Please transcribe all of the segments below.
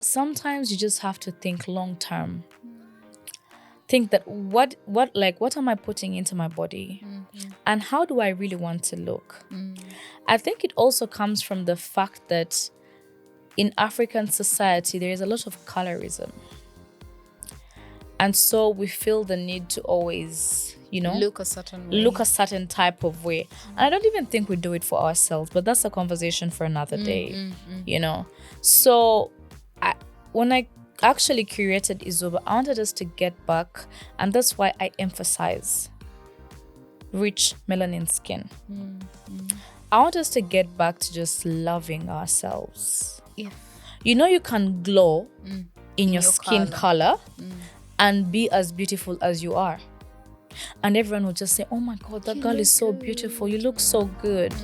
sometimes you just have to think long term. Think that what am I putting into my body? And how do I really want to look? I think it also comes from the fact that in African society there is a lot of colorism. And so we feel the need to always, look a certain way. look a certain type of way. And I don't even think we do it for ourselves, but that's a conversation for another day, So when I actually created Izuba, I wanted us to get back, and that's why I emphasize rich melanin skin. I want us to get back to just loving ourselves. You can glow in your skin color and be as beautiful as you are. And everyone will just say, oh my God, that girl is so beautiful. You look so good.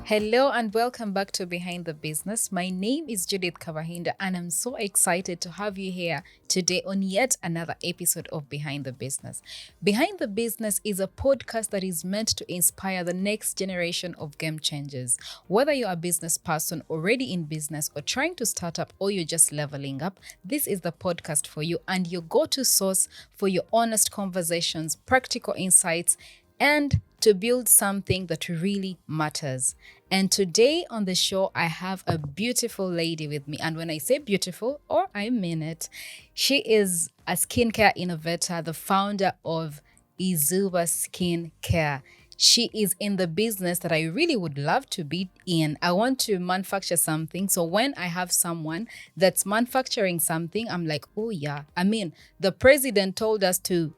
Hello and welcome back to Behind the Business. My name is Judith Kawahinda and I'm so excited to have you here today on yet another episode of Behind the Business. Behind the Business is a podcast that is meant to inspire the next generation of game changers. Whether you're a business person already in business or trying to start up or you're just leveling up, this is the podcast for you and your go-to source for your honest conversations, practical insights, and to build something that really matters. And today on the show, I have a beautiful lady with me. And when I say beautiful, I mean it. She is a skincare innovator, the founder of Izuba Skincare. She is in the business that I really would love to be in. I want to manufacture something. So when I have someone that's manufacturing something, I'm like, oh yeah. I mean, the president told us to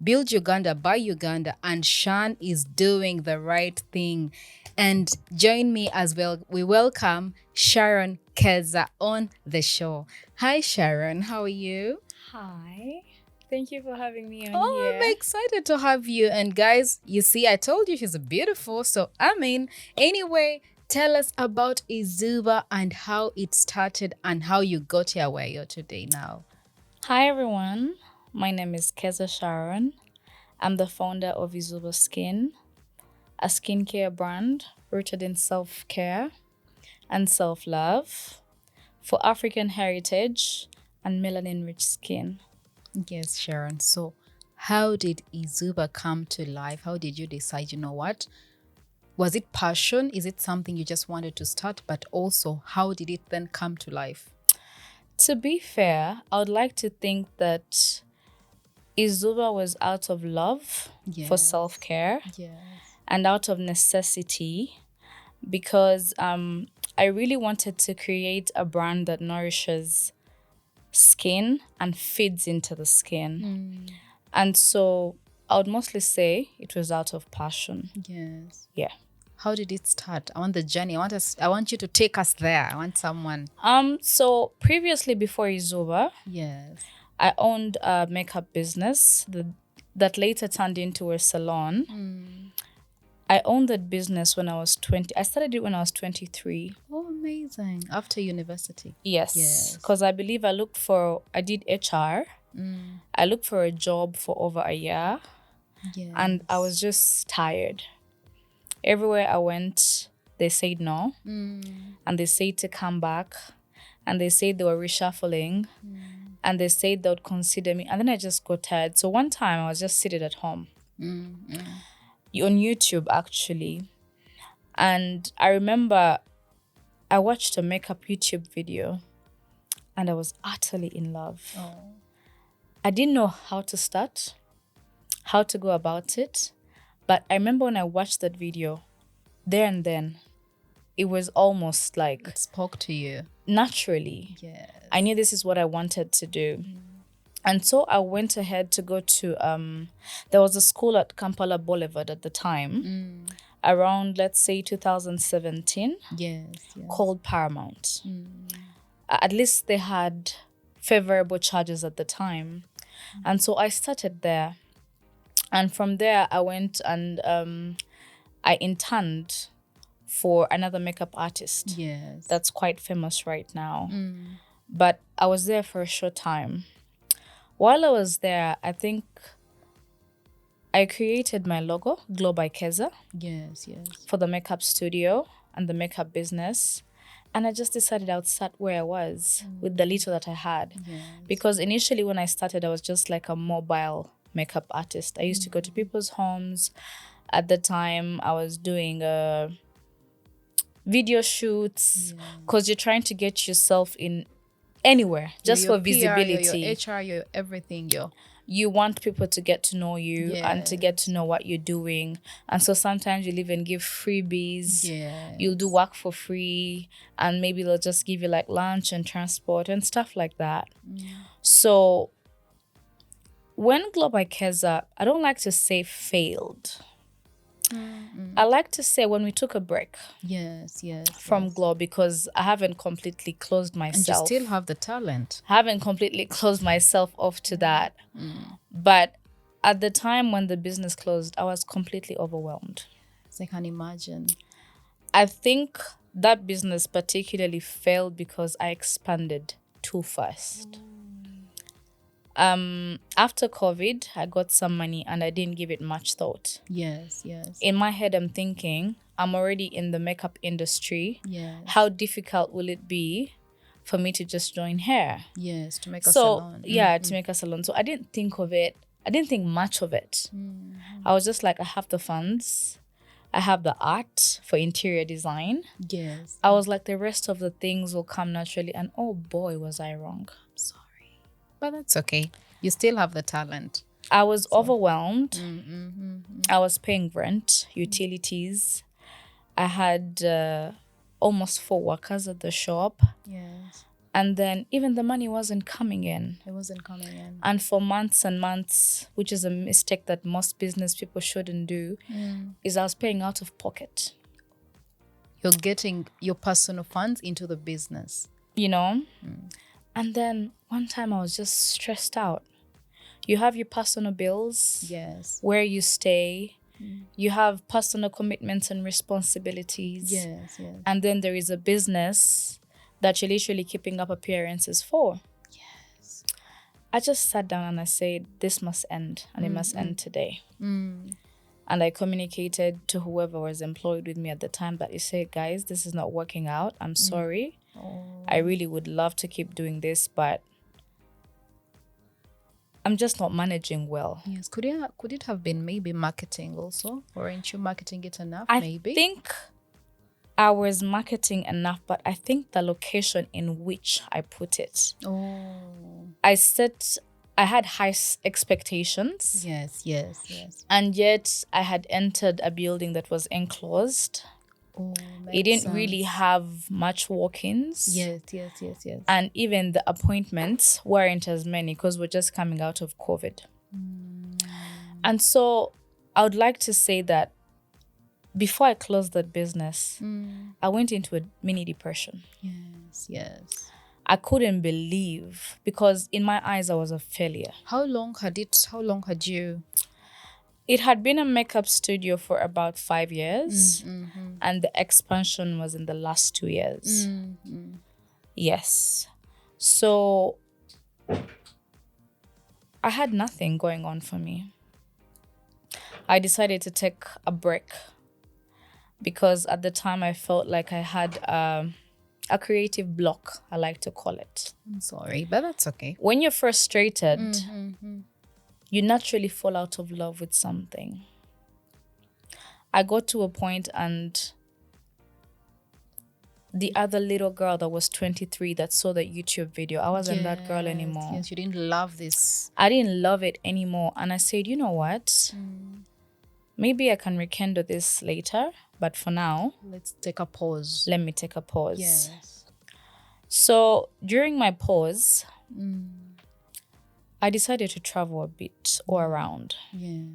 build Uganda, buy Uganda, and Shan is doing the right thing. And join me as well. We welcome Sharon Keza on the show. Hi, Sharon. How are you? Hi. Thank you for having me on here. I'm excited to have you. And guys, you see, I told you she's beautiful. So, anyway, tell us about Izuba and how it started and how you got here where you're today now. Hi, everyone. My name is Keza Sharon. I'm the founder of Izuba Skin, a skincare brand rooted in self-care and self-love for African heritage and melanin-rich skin. Yes, Sharon. So how did Izuba come to life? How did you decide, you know what? Was it passion? Is it something you just wanted to start? But also, how did it then come to life? To be fair, I would like to think that Izuba was out of love for self-care and out of necessity because I really wanted to create a brand that nourishes skin and feeds into the skin. And so I would mostly say it was out of passion. Yes. Yeah. How did it start? I want the journey. I want you to take us there. I want someone. So previously before Izuba, yes, I owned a makeup business that later turned into a salon. I owned that business when I was 20. I started it when I was 23. Oh, amazing. After university. Yes. Because I believe I did HR. I looked for a job for over a year. Yes. And I was just tired. Everywhere I went, they said no. And they said to come back. And they said they were reshuffling. And they said they would consider me. And then I just got tired. So one time I was just sitting at home. On YouTube, actually. And I remember I watched a makeup YouTube video. And I was utterly in love. Oh. I didn't know how to start, how to go about it. But I remember when I watched that video, there and then, it was almost like... It spoke to you. Naturally. Yes. I knew this is what I wanted to do. And so I went ahead to go to... there was a school at Kampala Boulevard at the time, around, let's say, 2017, called Paramount. At least they had favorable charges at the time. And so I started there. And from there, I went and I interned for another makeup artist. Yes. That's quite famous right now. But I was there for a short time. While I was there, I think I created my logo, Glow by Keza, Yes. for the makeup studio and the makeup business. And I just decided I would start where I was with the little that I had. Yes. Because initially when I started, I was just like a mobile makeup artist. I used to go to people's homes. At the time, I was doing video shoots because you're trying to get yourself in anywhere just Your for PR, your visibility. HR, your everything, You want people to get to know you and to get to know what you're doing. And so sometimes you'll even give freebies. Yes. You'll do work for free, and maybe they'll just give you like lunch and transport and stuff like that. So when Glow by Keza, I don't like to say failed. I like to say when we took a break Yes. from Glow, because I haven't completely closed And you myself. still have the talent. I haven't completely closed myself off to that. But at the time when the business closed, I was completely overwhelmed. As I can imagine. I think that business particularly failed because I expanded too fast. After COVID, I got some money and I didn't give it much thought. Yes. In my head, I'm thinking, I'm already in the makeup industry. Yes. How difficult will it be for me to just join hair? Yes, to make a salon. To make a salon. So I didn't think of it. I didn't think much of it. I was just like, I have the funds. I have the art for interior design. Yes. I was like, the rest of the things will come naturally. And oh boy, was I wrong. Sorry. But that's okay. You still have the talent. I was overwhelmed. I was paying rent, utilities. I had almost 4 workers at the shop. Yes. And then even the money wasn't coming in. It wasn't coming in. And for months and months, which is a mistake that most business people shouldn't do, is I was paying out of pocket. You're getting your personal funds into the business. You know? And then one time I was just stressed out. You have your personal bills. Yes. Where you stay. You have personal commitments and responsibilities. Yes. And then there is a business that you're literally keeping up appearances for. Yes. I just sat down and I said, this must end, and it must end today. And I communicated to whoever was employed with me at the time that I said, guys, this is not working out. I'm sorry. I really would love to keep doing this, but I'm just not managing well. Yes. Could it have been maybe marketing also? Or aren't you marketing it enough, maybe? I think I was marketing enough, but I think the location in which I put it. I had high expectations. Yes. And yet I had entered a building that was enclosed. It didn't really have much walk-ins. Yes. And even the appointments weren't as many because we're just coming out of COVID. And so I would like to say that before I closed that business, I went into a mini depression. Yes. I couldn't believe, because in my eyes I was a failure. How long had you? It had been a makeup studio for about 5 years, and the expansion was in the last 2 years. Yes. So I had nothing going on for me. I decided to take a break because at the time I felt like I had a creative block, I like to call it. I'm sorry, but that's okay. When you're frustrated, you naturally fall out of love with something. I got to a point, and the other little girl that was 23 that saw the YouTube video, I wasn't that girl anymore. Yes, you didn't love this. I didn't love it anymore. And I said, you know what? Maybe I can rekindle this later. But for now, let's take a pause. Let me take a pause. Yes. So during my pause, I decided to travel a bit or around. Yes.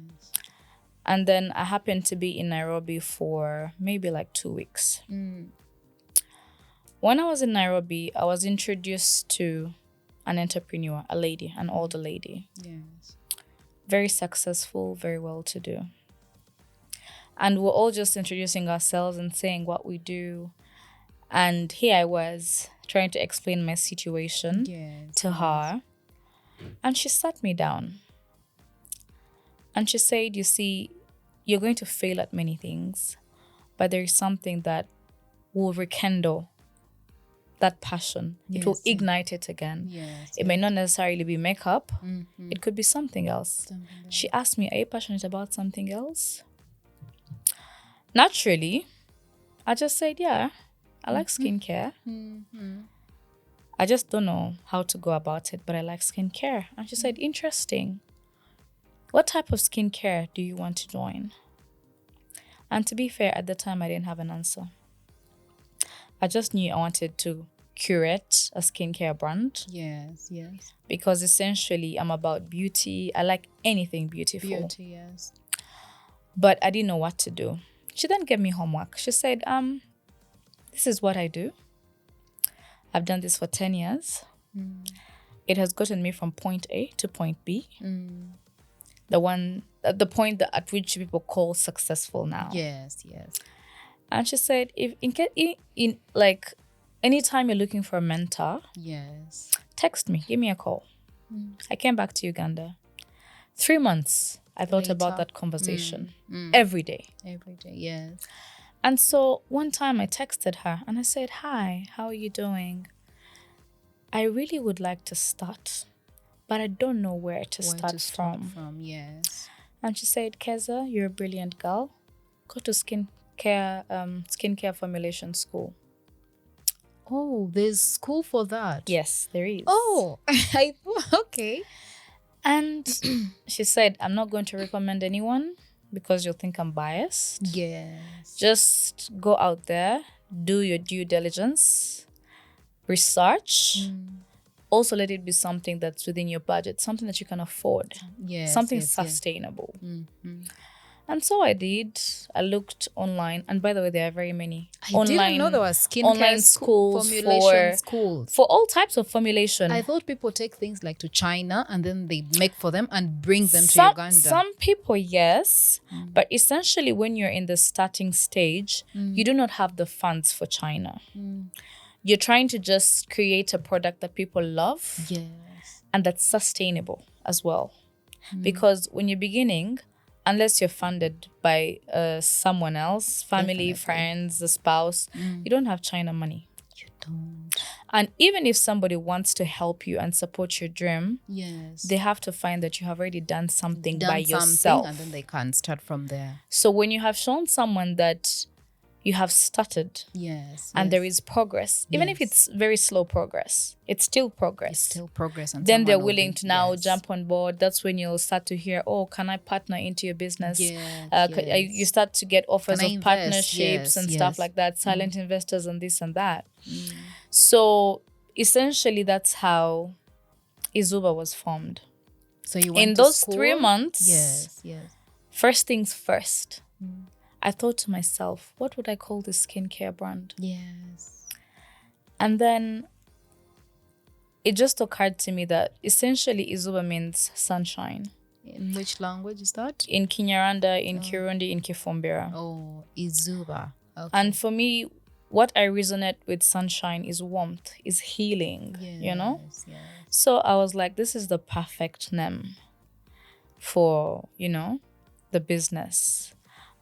And then I happened to be in Nairobi for maybe like 2 weeks. When I was in Nairobi, I was introduced to an entrepreneur, a lady, an older lady. Yes. Very successful, very well-to-do. And we're all just introducing ourselves and saying what we do. And here I was trying to explain my situation to her. And she sat me down. And she said, you see, you're going to fail at many things, but there is something that will rekindle that passion. It will ignite it again. It may not necessarily be makeup. It could be something else. She asked me, are you passionate about something else? Naturally, I just said, yeah, I like skincare. I just don't know how to go about it, but I like skincare. And she said, interesting. What type of skincare do you want to join? And to be fair, at the time, I didn't have an answer. I just knew I wanted to curate a skincare brand. Yes. Because essentially, I'm about beauty. I like anything beautiful. Beauty, yes. But I didn't know what to do. She then gave me homework. She said, this is what I do. I've done this for 10 years. It has gotten me from point A to point B. The point at which people call successful now. Yes. And she said, if in like anytime you're looking for a mentor, yes, text me, give me a call. I came back to Uganda. 3 months, I thought about that conversation every day. Every day, yes. And so one time I texted her and I said, hi, how are you doing? I really would like to start, but I don't know where to start from. Yes. And she said, Keza, you're a brilliant girl. Go to skincare formulation school. Oh, there's school for that? Yes, there is. Oh, okay. And she said, I'm not going to recommend anyone because you'll think I'm biased. Yes. Just go out there, do your due diligence, research. Also, let it be something that's within your budget, something that you can afford. Yes. Something sustainable. And so I did. I looked online. And by the way, there are very many didn't know there were online schools formulation schools. For all types of formulation. I thought people take things like to China and then they make for them and bring them to Uganda. Some people, yes. But essentially, when you're in the starting stage, you do not have the funds for China. You're trying to just create a product that people love. Yes. And that's sustainable as well. Because when you're beginning, unless you're funded by someone else, family, friends, a spouse, you don't have China money. You don't. And even if somebody wants to help you and support your dream, yes, they have to find that you have already done something by yourself. And then they can start from there. So when you have shown someone that you have started, and there is progress, even if it's very slow progress, it's still progress. It's still progress. And then they're willing to now jump on board. That's when you'll start to hear, oh, can I partner into your business? You start to get offers of partnerships and stuff like that, silent investors and this and that. So essentially, that's how Izuba was formed. So you went in those 3 months, first things first, I thought to myself, what would I call this skincare brand? Yes. And then it just occurred to me that essentially Izuba means sunshine. In which language is that? In Kinyarwanda, in Kirundi, in Kifumbira. Oh, Izuba. Okay. And for me, what I resonate with sunshine is warmth, is healing, you know? Yes. So I was like, this is the perfect name for, the business.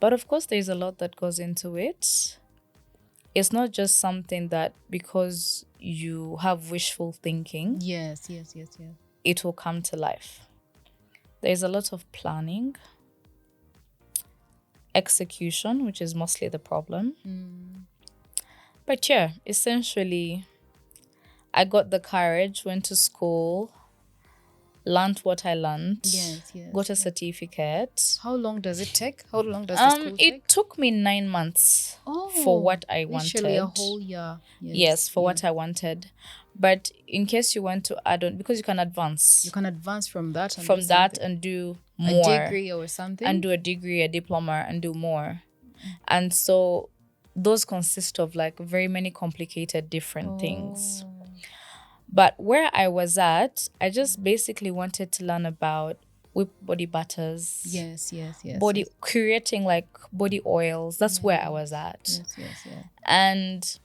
But of course, there's a lot that goes into it. It's not just something that because you have wishful thinking, yes, it will come to life. There's a lot of planning, execution, which is mostly the problem. But essentially, I got the courage, went to school, learned what I learned, got a certificate. How long does it take? How long does the school take? It took me 9 months for what I wanted. Literally a whole year. Yes, for what I wanted. But in case you want to add on, because you can advance. You can advance from that and do more. A degree or something. And do a degree, a diploma, and do more. And so those consist of like very many complicated different things. But where I was at, I just basically wanted to learn about whipped body butters. Yes. Creating like body oils. That's where I was at. Yes. And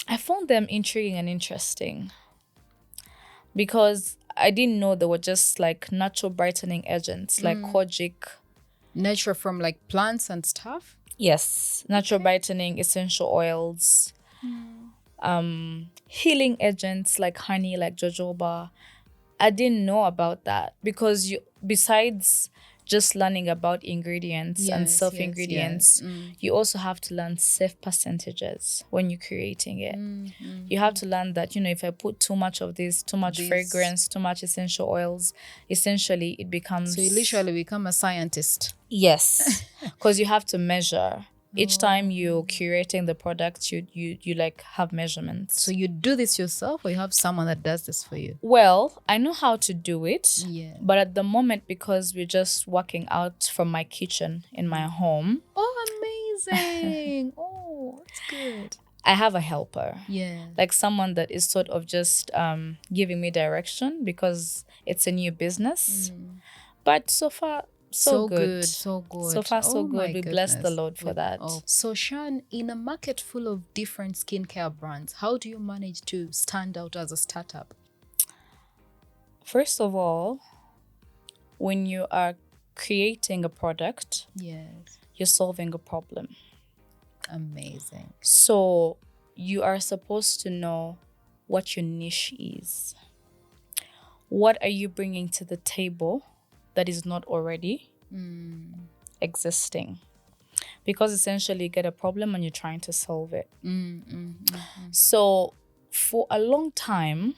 I found them intriguing and interesting because I didn't know there were just like natural brightening agents like kojic. Natural from like plants and stuff. Yes, natural brightening, essential oils, healing agents like honey, like jojoba. I didn't know about that because you, besides just learning about ingredients and self ingredients, you also have to learn safe percentages when you're creating it. You have to learn that, if I put too much of this, too much fragrance, too much essential oils, essentially it becomes. So you literally become a scientist. Yes, because you have to measure. Each time you're curating the product, you like have measurements. So you do this yourself, or you have someone that does this for you? Well, I know how to do it. Yeah. But at the moment, because we're just working out from my kitchen in my home. Oh, amazing. Oh, that's good. I have a helper. Yeah. Like someone that is sort of just giving me direction because it's a new business. But so far, so good. So good. So far, so good. We bless the Lord for that. So Shan, in a market full of different skincare brands, how do you manage to stand out as a startup? First of all, when you are creating a product, yes, you're solving a problem. Amazing. So you are supposed to know what your niche is. What are you bringing to the table that is not already existing? Because essentially you get a problem and you're trying to solve it. So for a long time,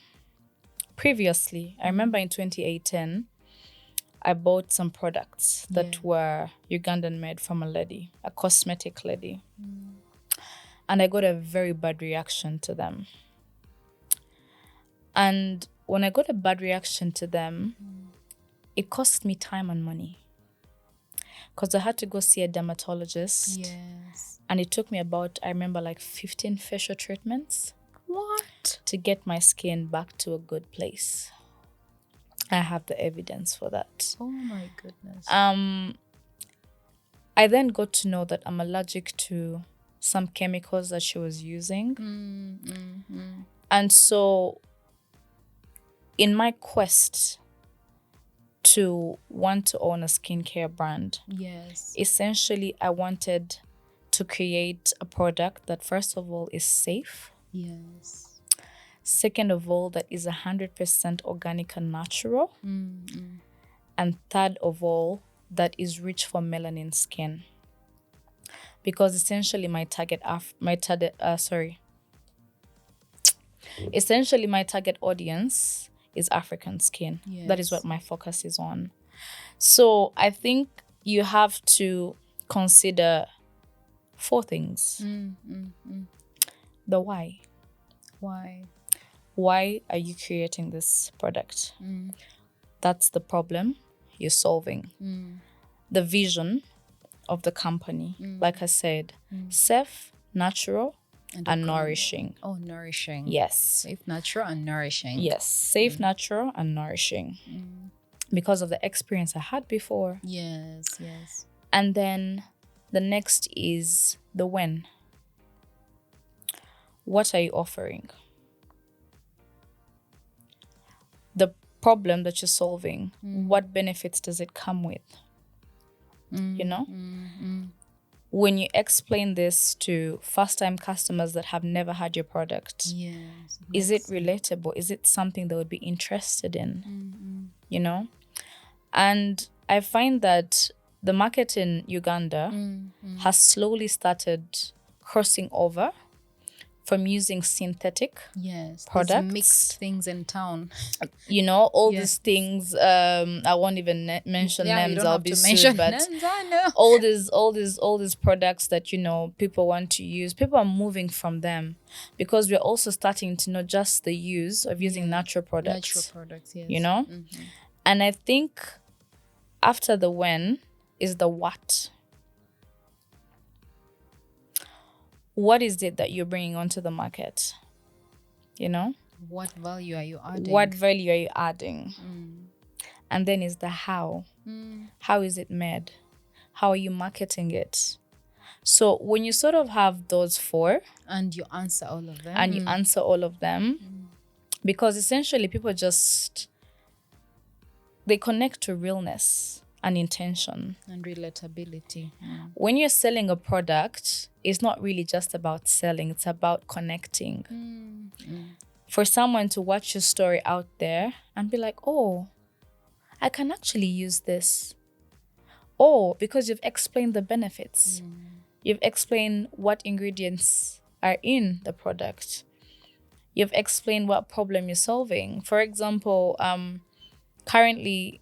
previously, I remember in 2018, I bought some products that were Ugandan made from a lady, a cosmetic lady. And I got a very bad reaction to them. And when I got a bad reaction to them, it cost me time and money. Because I had to go see a dermatologist. Yes. And it took me about, I remember, like 15 facial treatments. What? To get my skin back to a good place. I have the evidence for that. Oh my goodness. I then got to know that I'm allergic to some chemicals that she was using. And so in my quest to want to own a skincare brand, essentially I wanted to create a product that first of all is safe. Yes. Second of all, that is 100% organic and natural. And third of all, that is rich for melanin skin. Because essentially my target audience is African skin. Yes. That is what my focus is on. So I think you have to consider 4 things. The why. Why are you creating this product? That's the problem you're solving. The vision of the company, like I said, safe, natural, and nourishing. Oh, nourishing. Yes. Safe, natural, and nourishing. Yes, safe, natural, and nourishing. Because of the experience I had before. Yes. And then the next is the when. What are you offering? The problem that you're solving, what benefits does it come with? When you explain this to first-time customers that have never had your product, is it relatable? Is it something they would be interested in? And I find that the market in Uganda has slowly started crossing over from using synthetic products. Mixed things in town. All these things, I won't even mention names, I'll be sued, but names, I know. all these products that, people want to use, people are moving from them because we're also starting to know just the use of using natural products. Natural products, yes. And I think after the when is the what. What is it that you're bringing onto the market? What value are you adding? And then is the how. How is it made? How are you marketing it? So when you sort of have those 4 and you answer all of them, because essentially people just they connect to realness and intention. And relatability. When you're selling a product, it's not really just about selling, it's about connecting. For someone to watch your story out there and be like, oh, I can actually use this. Or because you've explained the benefits, you've explained what ingredients are in the product, you've explained what problem you're solving. For example, currently,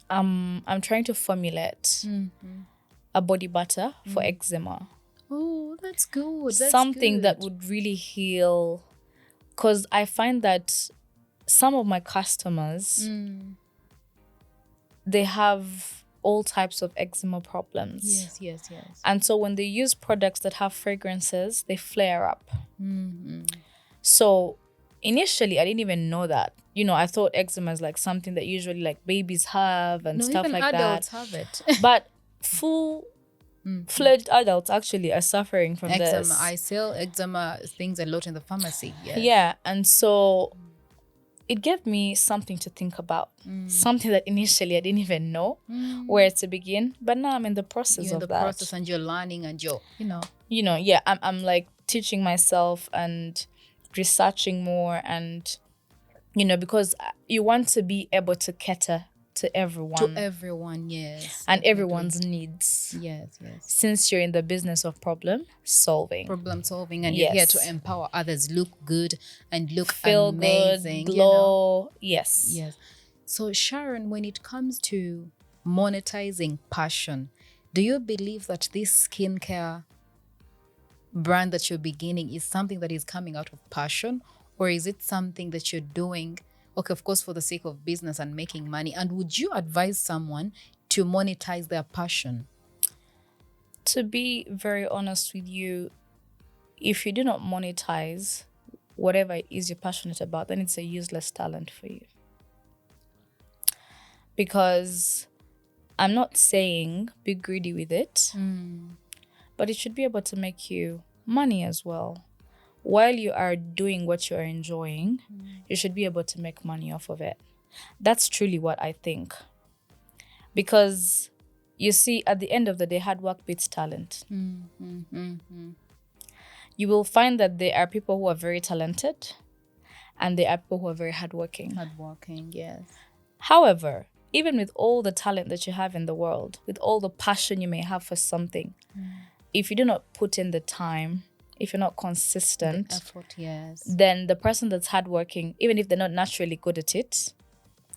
I'm trying to formulate a body butter for eczema. Oh, that's good. That's Something good. that would really heal. Because I find that some of my customers, they have all types of eczema problems. Yes. And so when they use products that have fragrances, they flare up. So initially, I didn't even know that. I thought eczema is like something that usually like babies have and stuff even like adults that. have it. But full-fledged adults actually are suffering from Eczema. this. I sell eczema things a lot in the pharmacy. Yes. Yeah, and so it gave me something to think about. Something that initially I didn't even know where to begin. But now I'm in the process You're in of the that. process and you're learning and you're, Yeah, I'm like teaching myself and researching more and, because you want to be able to cater to everyone. To everyone, yes. And definitely. everyone's needs. Yes. Since you're in the business of problem solving. And you're here to empower others, look good and look Feel amazing. good, glow. Yes. So Sharon, when it comes to monetizing passion, do you believe that this skincare brand that you're beginning is something that is coming out of passion, or is it something that you're doing, okay, of course, for the sake of business and making money? And would you advise someone to monetize their passion? To be very honest with you, if you do not monetize whatever it is you're passionate about, then it's a useless talent for you. Because I'm not saying be greedy with it, but it should be able to make you money as well. While you are doing what you are enjoying, you should be able to make money off of it. That's truly what I think. Because you see, at the end of the day, hard work beats talent. You will find that there are people who are very talented and there are people who are very hardworking. Yes. However, even with all the talent that you have in the world, with all the passion you may have for something, if you do not put in the time, if you're not consistent, the effort, yes, then the person that's hardworking, even if they're not naturally good at it,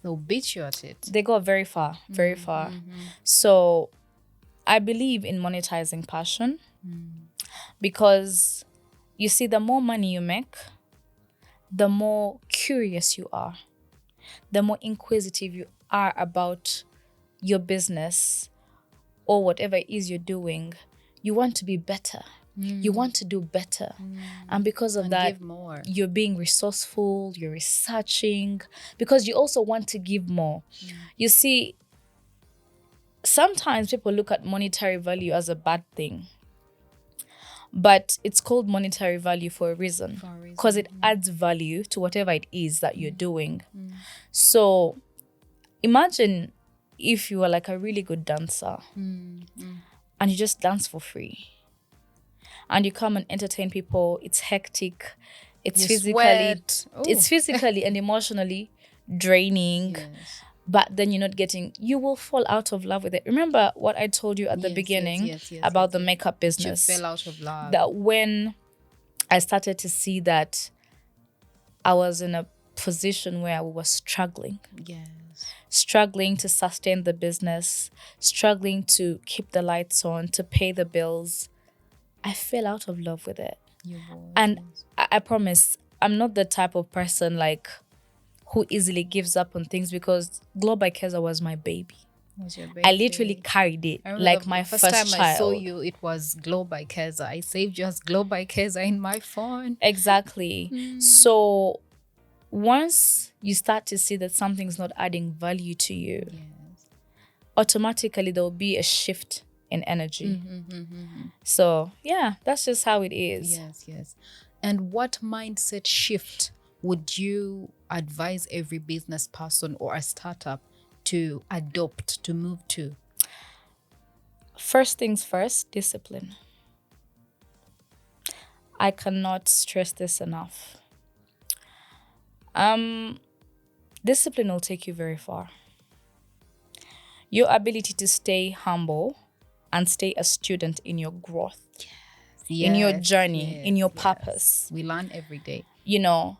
they'll beat you at it. They go very far, very far. So I believe in monetizing passion because you see, the more money you make, the more curious you are, the more inquisitive you are about your business or whatever it is you're doing. You want to be better. You want to do better. And because of that, give more. You're being resourceful, you're researching, because you also want to give more. You see, sometimes people look at monetary value as a bad thing. But it's called monetary value for a reason. Because it adds value to whatever it is that you're doing. So imagine if you were like a really good dancer and you just dance for free. And you come and entertain people. It's hectic. It's physically and emotionally draining. Yes. But then you're not getting, you will fall out of love with it. Remember what I told you at the beginning about the makeup business? You fell out of love. That when I started to see that I was in a position where I was struggling. Yes. Struggling to sustain the business, struggling to keep the lights on, to pay the bills. I fell out of love with it. And I promise, I'm not the type of person like who easily gives up on things, because Glow by Keza was my baby. I literally carried it like my first time child. I saw you, it was Glow by Keza. I saved you as Glow by Keza in my phone. Exactly. So once you start to see that something's not adding value to you, automatically there will be a shift in energy. So yeah, that's just how it is. Yes. And what mindset shift would you advise every business person or a startup to adopt, to move to? First things first, discipline. I cannot stress this enough. Discipline will take you very far. Your ability to stay humble and stay a student in your growth, in your journey, in your purpose. We learn every day. You know,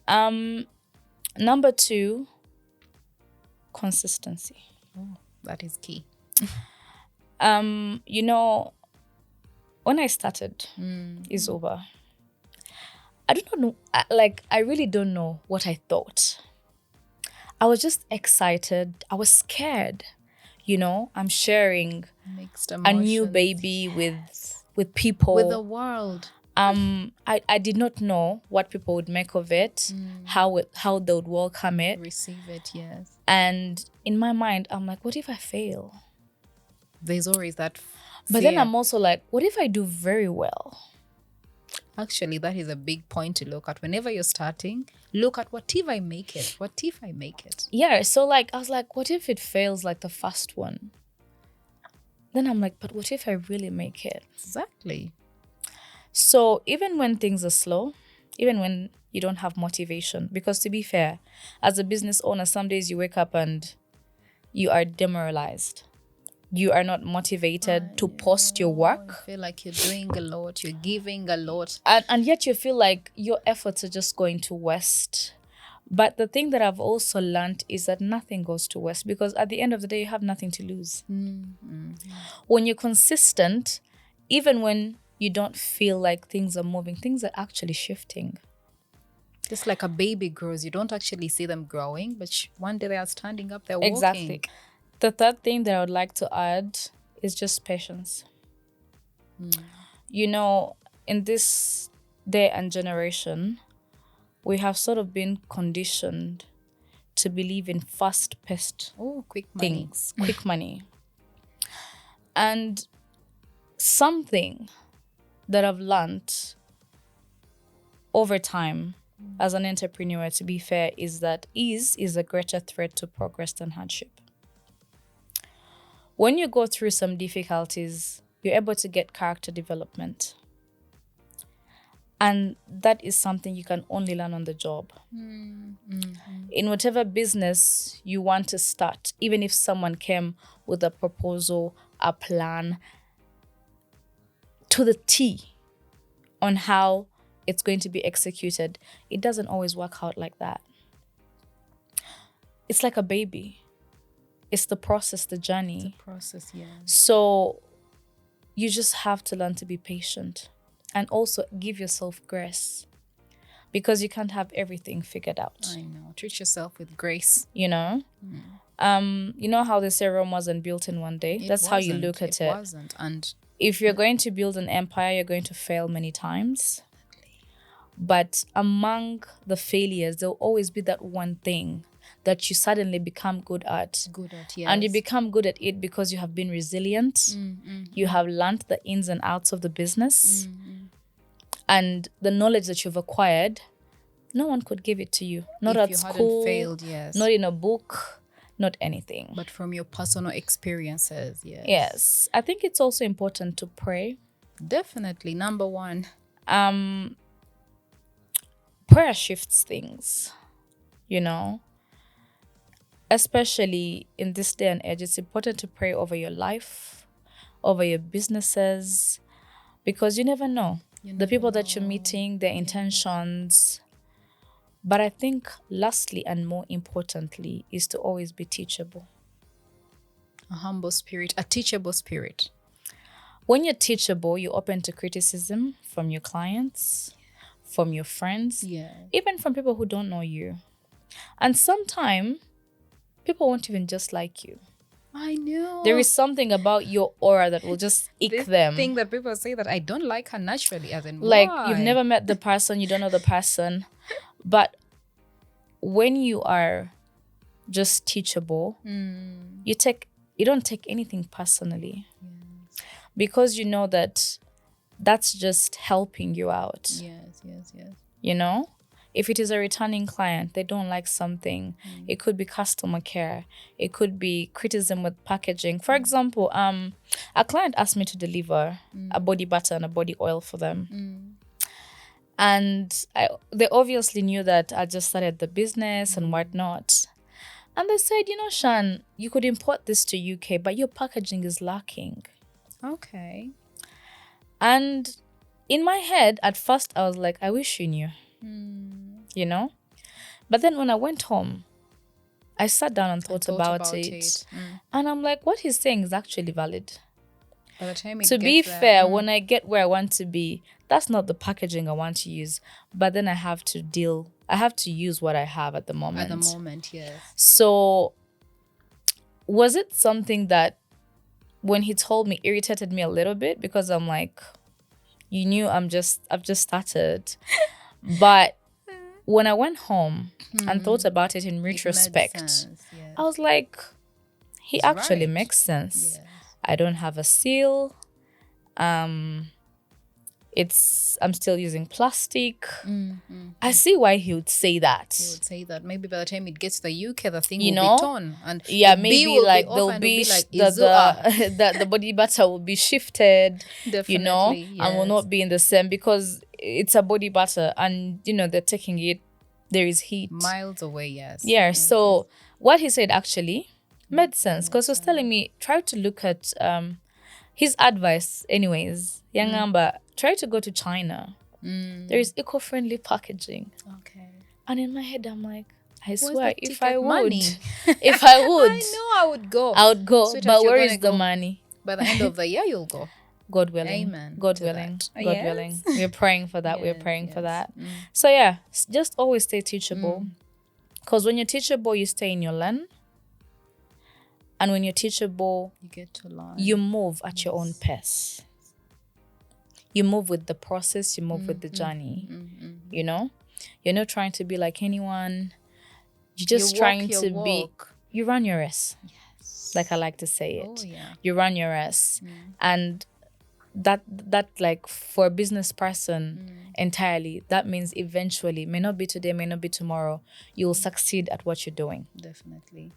number 2, consistency. Oh, that is key. You know, when I started Izuba, I don't know, I really don't know what I thought. I was just excited. I was scared. You know, I'm sharing Mixed a emotions. new baby with people. With the world. I did not know what people would make of it, how they would welcome it. Receive it, yes. And in my mind, I'm like, what if I fail? There's always that But then I'm also like, what if I do very well? Actually, that is a big point to look at. Whenever you're starting, look at what if I make it? What if I make it? Yeah, so like I was like, what if it fails like the first one? Then I'm like, but what if I really make it? Exactly. So even when things are slow, even when you don't have motivation, because to be fair, as a business owner, some days you wake up and you are demoralized. You are not motivated to post your work. You feel like you're doing a lot, you're giving a lot. And yet you feel like your efforts are just going to waste. But the thing that I've also learned is that nothing goes to waste, because at the end of the day, you have nothing to lose. When you're consistent, even when you don't feel like things are moving, things are actually shifting. Just like a baby grows, you don't actually see them growing, but one day they are standing up, they're walking. Exactly. The third thing that I would like to add is just patience. You know, in this day and generation, we have sort of been conditioned to believe in fast-paced quick money. things, quick money. And something that I've learned over time as an entrepreneur, to be fair, is that ease is a greater threat to progress than hardship. When you go through some difficulties, you're able to get character development. And that is something you can only learn on the job. In whatever business you want to start, even if someone came with a proposal, a plan, to the T on how it's going to be executed, it doesn't always work out like that. It's like a baby. It's the process, the journey. It's a process, yeah. So you just have to learn to be patient and also give yourself grace, because you can't have everything figured out. I know. Treat yourself with grace. You know? You know how they say Rome wasn't built in one day? That's how you look at it. It wasn't. And if you're going to build an empire, you're going to fail many times. But among the failures, there'll always be that one thing that you suddenly become good at. Yes. And you become good at it because you have been resilient. You have learned the ins and outs of the business. And the knowledge that you've acquired, no one could give it to you. Not if at you school, failed, yes. Not in a book, not anything. But from your personal experiences, yes. Yes. I think it's also important to pray. Definitely. Number 1. Prayer shifts things, you know. Especially in this day and age, it's important to pray over your life, over your businesses, because you never know the people that you're meeting, their intentions. But I think lastly and more importantly is to always be teachable. A humble spirit, a teachable spirit. When you're teachable, you're open to criticism from your clients, from your friends, even from people who don't know you. And sometimes people won't even just like you. I know. There is something about your aura that will just ick them. Thing that people say that I don't like her naturally, as in like why? You've never met the person, you don't know the person. But when you are just teachable, you don't take anything personally. Because you know that that's just helping you out. Yes. You know? If it is a returning client, they don't like something. It could be customer care. It could be criticism with packaging. For example, a client asked me to deliver a body butter and a body oil for them. And they obviously knew that I just started the business and whatnot. And they said, Shan, you could import this to UK, but your packaging is lacking. Okay. And in my head, at first, I was like, I wish you knew. But then when I went home, I sat down and thought about it. And I'm like, what he's saying is actually valid. By the time to be fair, when I get where I want to be, that's not the packaging I want to use. But then I have to use what I have at the moment. At the moment, yes. So was it something that when he told me irritated me a little bit, because I'm like, you knew I've just started. But when I went home and thought about it in retrospect, I was like, he actually makes sense. Yes. I don't have a seal. I'm still using plastic. I see why he would say that. He would say that. Maybe by the time it gets to the UK, the thing will be torn. And maybe like there'll be like the body butter will be shifted. Definitely, yes. And will not be in the same, because it's a body butter and they're taking it. There is heat miles away. Yes. Yeah. Yes, so what he said actually made sense, because he was telling me try to look at his advice. Anyways, Yangamba, try to go to China. There is eco-friendly packaging. Okay. And in my head, I'm like, I swear, if I would, I know I would go. But where is the money? By the end of the year, you'll go. God willing. Amen. God willing. That. God willing. We're praying for that. We're praying for that. So yeah, just always stay teachable. Because when you're teachable, you stay in your lane. And when you're teachable, you get to learn. You move at your own pace. You move with the process. You move with the journey. You're not trying to be like anyone. You're just trying to be. You run your race. Yes. Like I like to say it. Oh, yeah. You run your race. And that like for a business person entirely, that means eventually, may not be today, may not be tomorrow, you'll succeed at what you're doing. Definitely.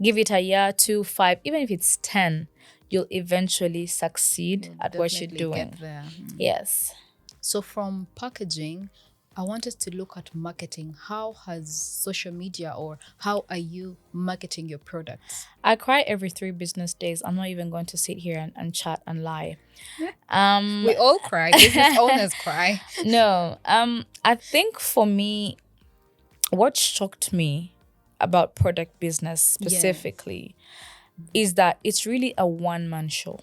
Give it a year, 2, 5, even if it's 10, you'll eventually succeed at what you're doing. Get there. Yes. So from packaging, I want us to look at marketing. How has social media, or how are you marketing your products? I cry every 3 business days. I'm not even going to sit here and chat and lie. We all cry. Business owners cry. No. I think for me, what shocked me about product business specifically is that it's really a one-man show.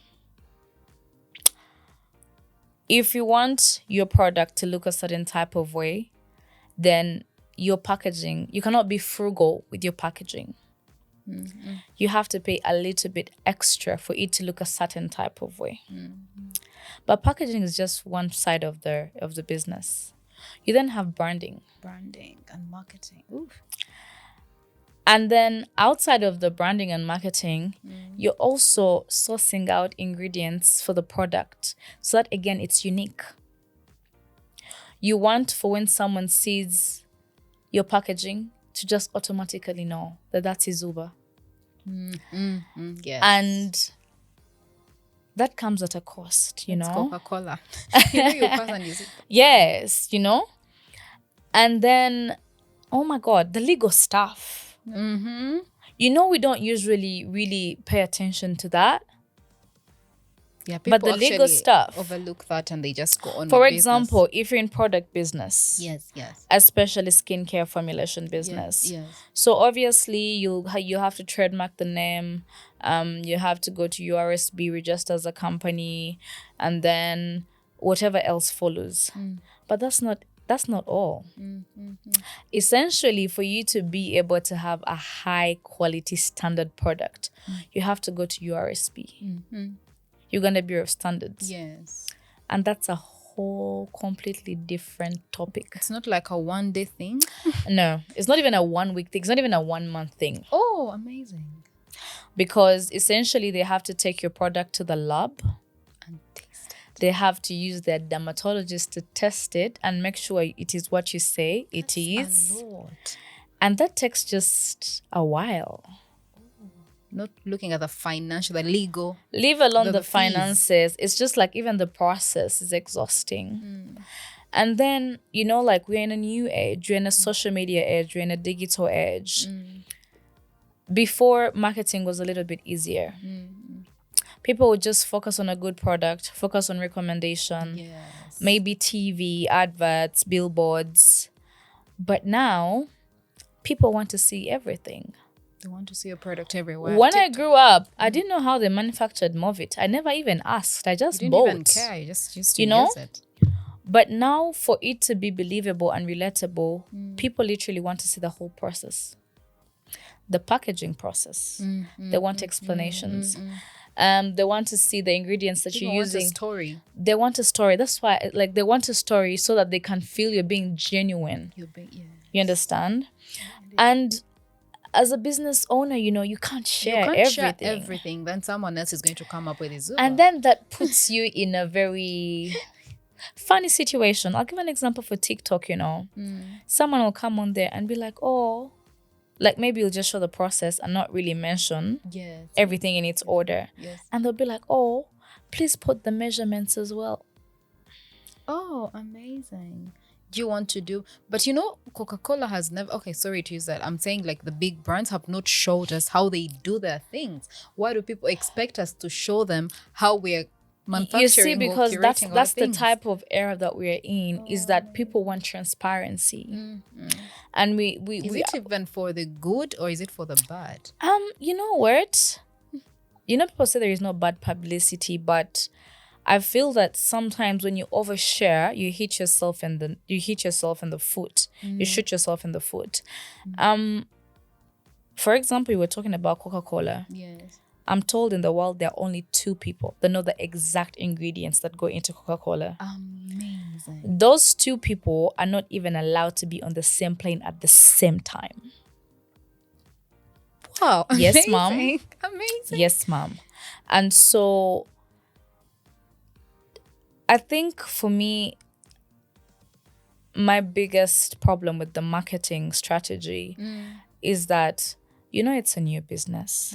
If you want your product to look a certain type of way, then your packaging, you cannot be frugal with your packaging. You have to pay a little bit extra for it to look a certain type of way. But packaging is just one side of the business. You then have branding And marketing. Oof. And then outside of the branding and marketing, you're also sourcing out ingredients for the product so that, again, it's unique. You want for when someone sees your packaging to just automatically know that that's Izuba. Yes. And that comes at a cost, It's Coca-Cola. Your person is it. Yes, And then, oh my God, the legal stuff. We don't usually really pay attention to that. Yeah, people but the legal stuff overlook that and they just go on. For example, if you're in product business, yes, especially skincare formulation business, yes. So obviously you have to trademark the name, you have to go to URSB, register as a company, and then whatever else follows. But that's not all. Essentially, for you to be able to have a high quality standard product, you have to go to URSB. Uganda Bureau of Standards. Yes. And that's a whole completely different topic. It's not like a one-day thing? No, it's not even a 1-week thing. It's not even a 1-month thing. Oh, amazing. Because essentially they have to take your product to the lab They have to use their dermatologist to test it and make sure it is what you say it is. A lot. And that takes just a while. Not looking at the financial, the legal. Leave alone the fees. finances. It's just like even the process is exhausting. And then, you know, like we're in a new age, we're in a social media age, we're in a digital age. Before, marketing was a little bit easier. People would just focus on a good product, focus on recommendation, maybe TV, adverts, billboards. But now, people want to see everything. They want to see a product everywhere. When I grew up, I didn't know how they manufactured Movit. I never even asked. I just you didn't bought. even care. You just used to know? use it. But now, for it to be believable and relatable, people literally want to see the whole process. The packaging process. They want explanations. They want to see the ingredients that you're using. Want a story. They want a story. That's why, like, they want a story so that they can feel you're being genuine. You understand? And as a business owner, you know, you can't share everything. Then someone else is going to come up with Izuba. And then that puts you in a very funny situation. I'll give an example for TikTok, you know. Someone will come on there and be like, oh, like maybe you'll just show the process and not really mention everything in its order. And they'll be like, oh, please put the measurements as well. Oh, amazing. Do you want to do, but you know, Coca-Cola has never, okay, sorry to use that. I'm saying like the big brands have not showed us how they do their things. Why do people expect us to show them how we're manufacturing? You see, because that's the type of era that we're in, is that people want transparency. And we is it even for the good or is it for the bad? You know what? You know, people say there is no bad publicity, but I feel that sometimes when you overshare, you hit yourself in the foot. You shoot yourself in the foot. For example, you were talking about Coca-Cola. Yes. I'm told in the world there are only 2 people that know the exact ingredients that go into Coca-Cola. Amazing. Those 2 people are not even allowed to be on the same plane at the same time. Wow. Yes, ma'am. Amazing. Yes, ma'am. And so I think for me, my biggest problem with the marketing strategy is that, you know, it's a new business.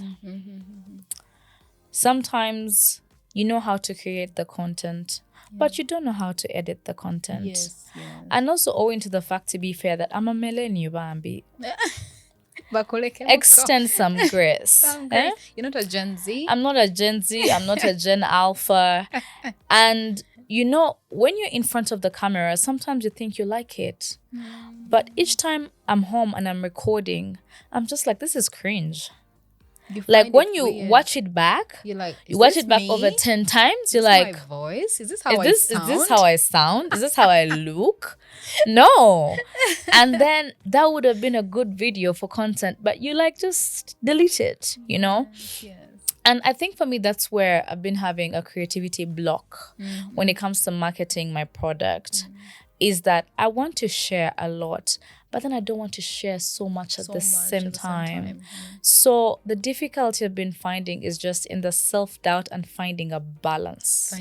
Sometimes you know how to create the content, but you don't know how to edit the content. Yes. And also owing to the fact, to be fair, that I'm a millennial, Bambi. Extend some grace. You're not a Gen Z? I'm not a Gen Z. I'm not a Gen Alpha. And you know, when you're in front of the camera, sometimes you think you like it. But each time I'm home and I'm recording, I'm just like, this is cringe. Like when you watch it back, you're like, you watch it back over 10 times, you're like, my voice? Is this how I sound? Is this how I sound? Is this how I look? No. And then that would have been a good video for content, but you like just delete it, you know? Yes. And I think for me, that's where I've been having a creativity block when it comes to marketing my product, is that I want to share a lot, but then I don't want to share so much at the same time. So the difficulty I've been finding is just in the self-doubt and finding a balance.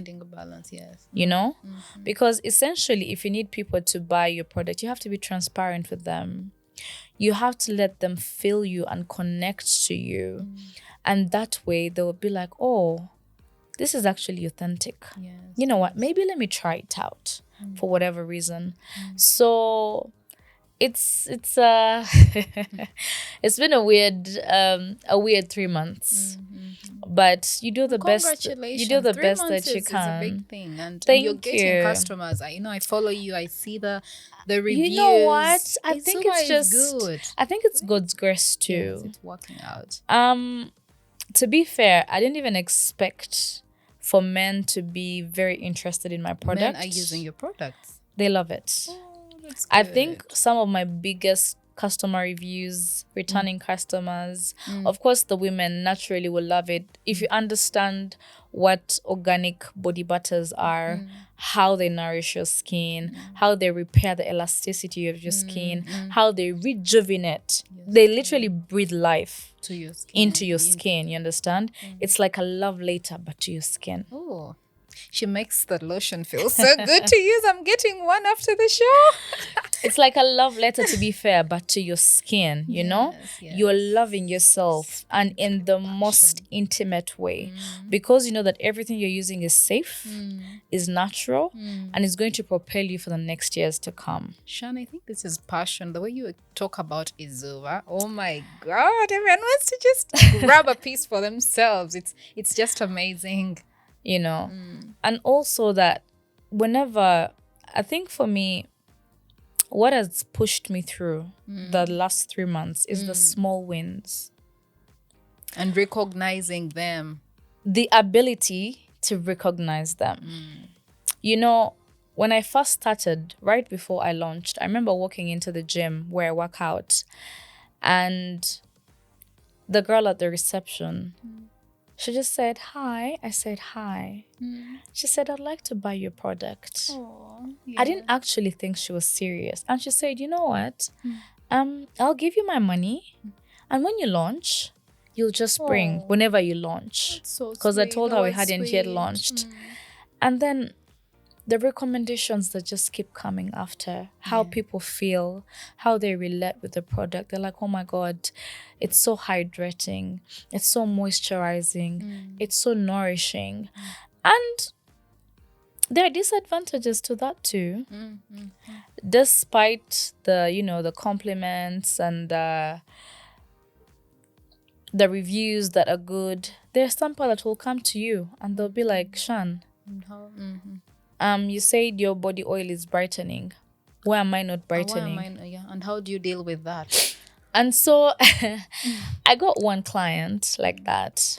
Yes. You know? Because essentially, if you need people to buy your product, you have to be transparent with them. You have to let them feel you and connect to you. And that way, they will be like, oh, this is actually authentic. Yes, you know what? Maybe let me try it out for whatever reason. So it's it's been a weird 3 months. But you do the best. You do the best that you can. Is a big thing, and Thank you're getting you. customers. I follow you. I see the reviews. You know what? I think it's just good. I think it's God's grace too. Yes, it's working out. To be fair, I didn't even expect for men to be very interested in my product. Men are using your products. They love it. Oh, that's good. I think some of my biggest customer reviews, returning customers, of course, the women naturally will love it. If you understand what organic body butters are, how they nourish your skin, how they repair the elasticity of your skin, how they rejuvenate. They literally breathe life to your skin, into your skin, you understand? It's like a love letter, but to your skin. Oh, She makes the lotion feel so good to use. I'm getting one after the show. It's like a love letter, to be fair, but to your skin, you know? Yes. You're loving yourself and in the most intimate way because you know that everything you're using is safe, is natural, and is going to propel you for the next years to come. Shan, I think this is passion. The way you talk about Izuba, oh my God, everyone wants to just grab a piece for themselves. It's just amazing. You know? And also that whenever, I think for me, what has pushed me through the last 3 months is the small wins. And recognizing them. The ability to recognize them. You know, when I first started, right before I launched, I remember walking into the gym where I work out, and the girl at the reception, she just said, hi. I said, hi. She said, I'd like to buy your product. I didn't actually think she was serious. And she said, you know what? I'll give you my money. And when you launch, you'll just bring whenever you launch. Because I told her we hadn't yet launched. And then the recommendations that just keep coming after, how people feel, how they relate with the product. They're like, oh my God, it's so hydrating. It's so moisturizing. It's so nourishing. And there are disadvantages to that too. Despite the, you know, the compliments and the reviews that are good, there's some people that will come to you and they'll be like, Shan, you said your body oil is brightening. Why am I not brightening? And how do you deal with that? And so I got one client like that.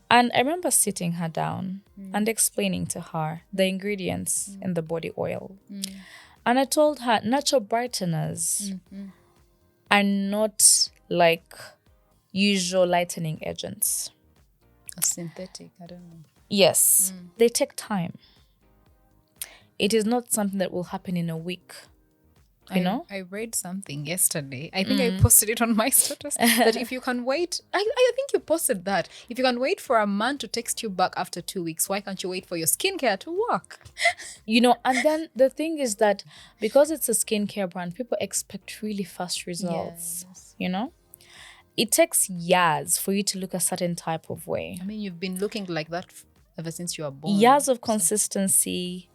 And I remember sitting her down and explaining to her the ingredients in the body oil. And I told her natural brighteners are not like usual lightening agents. A synthetic, I don't know. Yes, they take time. It is not something that will happen in a week. You know? I read something yesterday. I think I posted it on my status that if you can wait, I think you posted that. If you can wait for a man to text you back after 2 weeks, why can't you wait for your skincare to work? You know, and then the thing is that because it's a skincare brand, people expect really fast results. Yes. You know? It takes years for you to look a certain type of way. I mean, you've been looking like that ever since you were born. Years of consistency.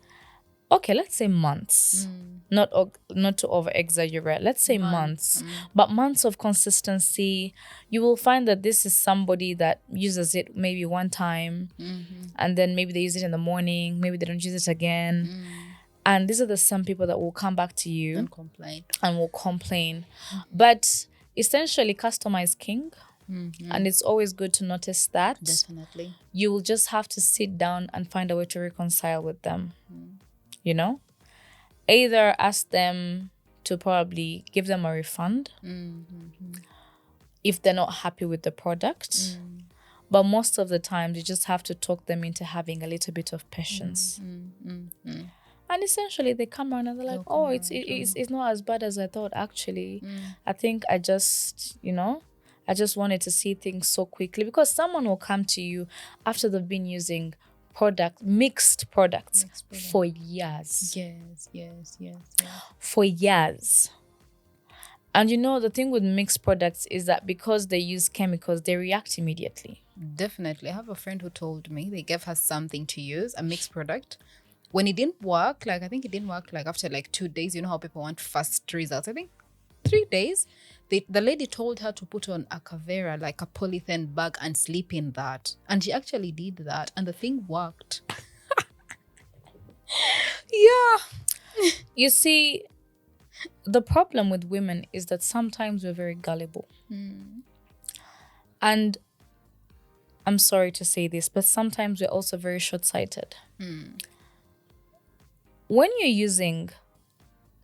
Okay, let's say months. Not to over exaggerate. Let's say months. But months of consistency. You will find that this is somebody that uses it maybe one time, and then maybe they use it in the morning. Maybe they don't use it again. And these are the some people that will come back to you and will complain. But essentially, customer is king. And it's always good to notice that. Definitely. You will just have to sit down and find a way to reconcile with them. You know? Either ask them to probably give them a refund if they're not happy with the product. But most of the times, you just have to talk them into having a little bit of patience. And essentially, they come around and they're like, oh, it's not as bad as I thought, actually. I think I just, you know, I just wanted to see things so quickly. Because someone will come to you after they've been using mixed products for years. Yes. For years. And you know, the thing with mixed products is that because they use chemicals, they react immediately. Definitely. I have a friend who told me they gave her something to use, a mixed product. When it didn't work, I think it didn't work after 2 days. You know how people want fast results. I think 3 days. The lady told her to put on a Cavera, like a polythene bag, and sleep in that. And she actually did that. And the thing worked. Yeah. You see, the problem with women is that sometimes we're very gullible. And I'm sorry to say this, but sometimes we're also very short-sighted. When you're using,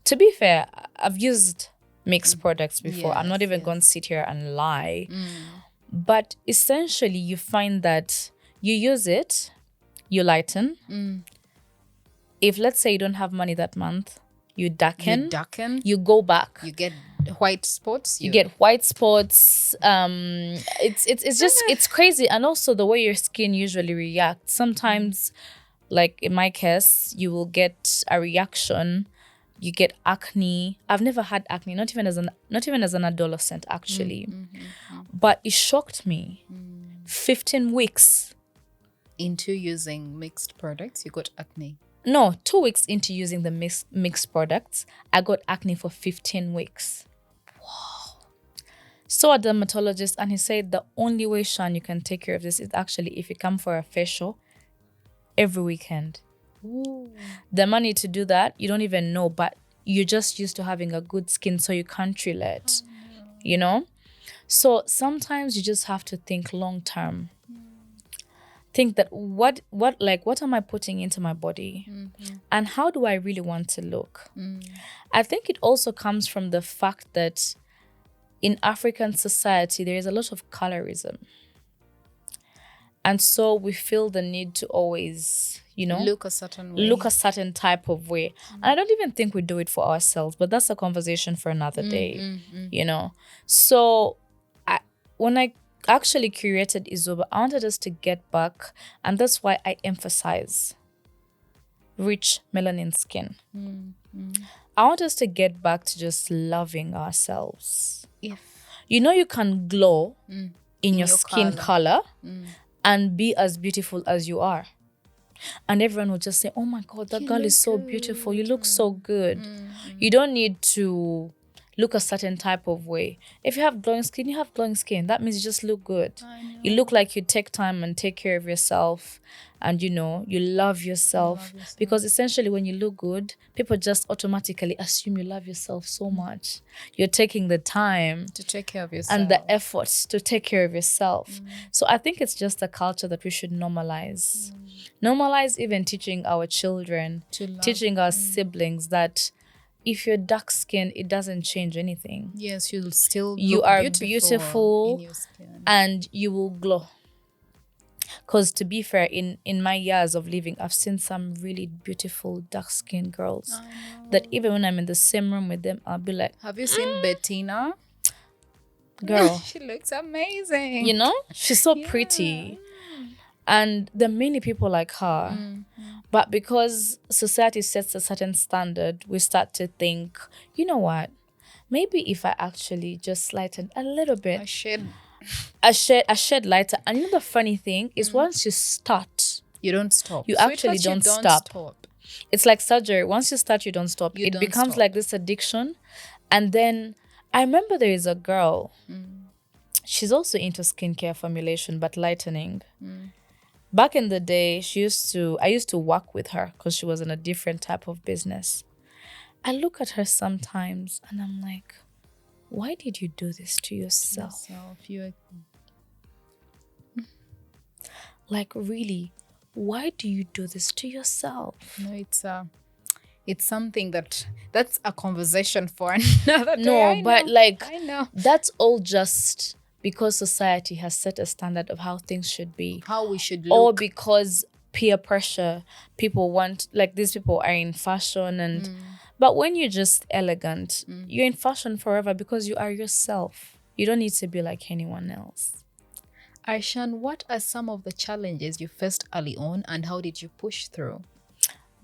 to be fair, I've used mixed products before. I'm not even going to sit here and lie. But essentially, you find that you use it, you lighten. If, let's say, you don't have money that month, you darken. You go back. You get white spots. You get white spots. It's just it's crazy, and also the way your skin usually reacts. Sometimes, like in my case, you will get a reaction. You get acne. I've never had acne, not even as an adolescent actually, but it shocked me. 15 weeks into using mixed products, you got acne. no 2 weeks into using the mixed products, I got acne for 15 weeks. Saw a dermatologist and he said the only way, Sean, you can take care of this is actually if you come for a facial every weekend. Ooh. The money to do that, you don't even know, but you're just used to having a good skin, so you can't relate, you know? So sometimes you just have to think long term. Think that what am I putting into my body? And how do I really want to look? I think it also comes from the fact that in African society, there is a lot of colorism. And so we feel the need to always, Look a certain way. look a certain type of way. And I don't even think we do it for ourselves, but that's a conversation for another day, So when I actually created Izuba, I wanted us to get back, and that's why I emphasize rich melanin skin. I want us to get back to just loving ourselves. If You can glow in your skin color and be as beautiful as you are. And everyone will just say, oh my God, that girl is so beautiful. You look so good. You don't need to look a certain type of way. If you have glowing skin, you have glowing skin. That means you just look good. You look like you take time and take care of yourself, and you love yourself. Because essentially when you look good, people just automatically assume you love yourself so much. You're taking the time to take care of yourself and the efforts to take care of yourself. So I think it's just a culture that we should normalize. Normalize even teaching our children, teaching our siblings that if you're dark skinned, it doesn't change anything. Yes, you'll still you look are beautiful in your skin. and you will glow. Because to be fair, in my years of living, I've seen some really beautiful dark skinned girls that even when I'm in the same room with them, I'll be like, have you seen Bettina? Girl, she looks amazing. She's so pretty. And there are many people like her. But because society sets a certain standard, we start to think, you know what? Maybe if I actually just lighten a little bit. I shed lighter. And the funny thing is once you start, you don't stop. You actually don't stop. It's like surgery. Once you start, you don't stop. It becomes like this addiction. And then I remember there is a girl. She's also into skincare formulation, but lightening. Back in the day, I used to work with her because she was in a different type of business. I look at her sometimes and I'm like, why did you do this to yourself? Like, really, why do you do this to yourself? No, it's something that's a conversation for another day. No, but I know. That's all just because society has set a standard of how things should be, how we should look, or because peer pressure, people want, like, these people are in fashion and but when you're just elegant, you're in fashion forever because you are yourself. You don't need to be like anyone else. Aishan, what are some of the challenges you faced early on and how did you push through?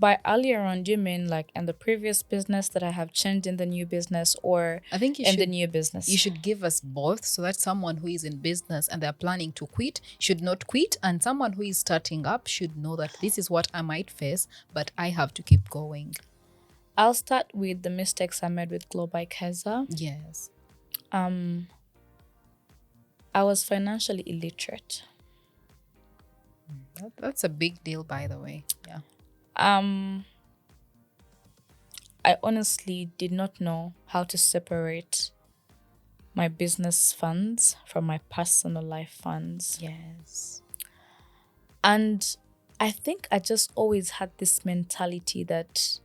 By earlier on, do you mean like in the previous business that I have changed in the new business, or I think the new business? You should give us both so that someone who is in business and they're planning to quit should not quit, and someone who is starting up should know that this is what I might face, but I have to keep going. I'll start with the mistakes I made with Global Kaiser. Yes. I was financially illiterate. That's a big deal, by the way. Yeah. I honestly did not know how to separate my business funds from my personal life funds. Yes. And I think I just always had this mentality that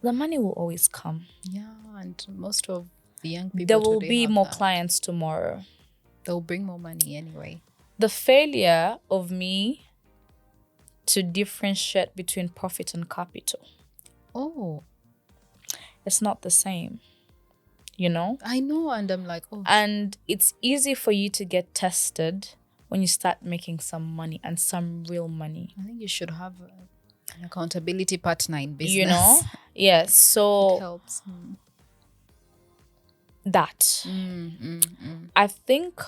the money will always come. Yeah, and most of the young people there will be more clients tomorrow. They'll bring more money anyway. The failure of me to differentiate between profit and capital. Oh. It's not the same. I know, and I'm like, oh. And it's easy for you to get tested when you start making some money, and some real money. I think you should have an accountability partner in business. Yes. It So helps. that I think,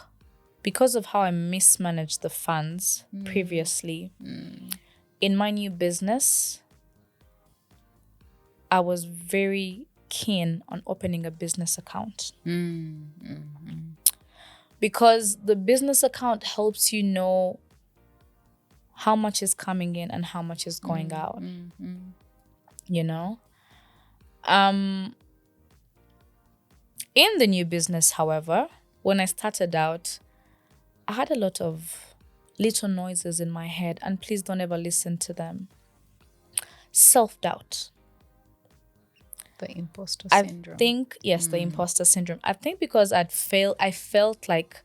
because of how I mismanaged the funds previously in my new business, I was very keen on opening a business account. Because the business account helps you know how much is coming in and how much is going out. In the new business, however, when I started out, I had a lot of little noises in my head, and please don't ever listen to them. Self-doubt. The imposter I syndrome. think, yes, the imposter syndrome. I think because I felt like,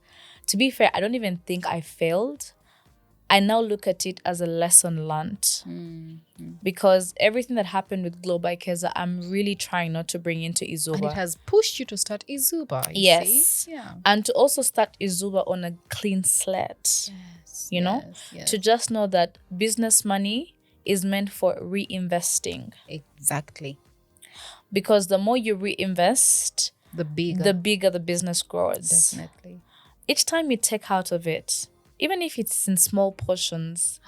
to be fair, I don't even think I failed. I now look at it as a lesson learned. Because everything that happened with Global Ikeza, I'm really trying not to bring into Izuba. And it has pushed you to start Izuba, yes. see? Yeah. And to also start Izuba on a clean slate. Yes. To just know that business money is meant for reinvesting. Exactly. Because the more you reinvest, the bigger the business grows. Definitely. Each time you take out of it, even if it's in small portions,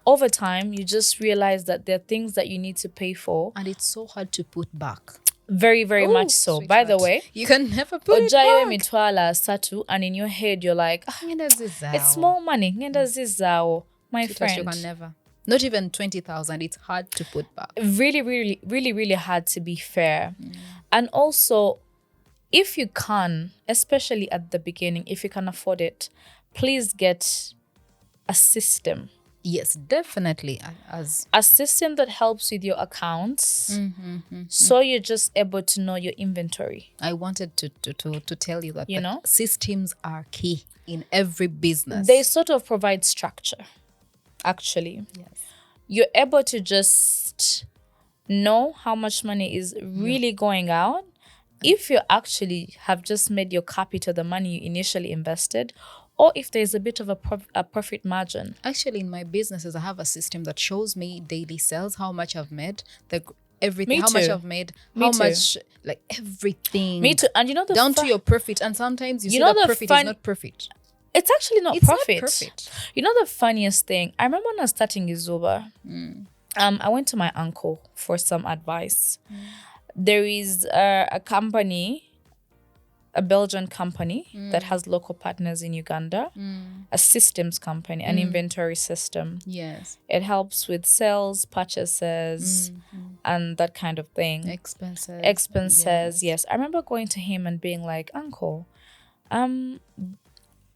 over time, you just realize that there are things that you need to pay for. And it's so hard to put back. Very, very much so. Sweetheart. By the way, you can never put it Ojayo back. mitwala satu, and in your head, you're like, it's small money. My friend. You can never. Not even 20,000. It's hard to put back. Really, really, really, really hard, to be fair. And also, if you can, especially at the beginning, if you can afford it, please get a system. Yes, definitely. A system that helps with your accounts, so you're just able to know your inventory. I wanted to tell you that, systems are key in every business. They sort of provide structure, actually. Yes. You're able to just know how much money is really going out. If you actually have just made your capital the money you initially invested, or if there's a bit of a profit margin. Actually, in my businesses, I have a system that shows me daily sales, how much I've made, everything, how much I've made, much, like everything. Me too. And down to your profit. And sometimes you see that profit is not profit. It's actually not profit. Not profit. The funniest thing, I remember when I was starting Izuba, I went to my uncle for some advice. There is a company, a Belgian company that has local partners in Uganda, a systems company, an inventory system. Yes. It helps with sales, purchases, and that kind of thing. Expenses, yes. I remember going to him and being like, Uncle,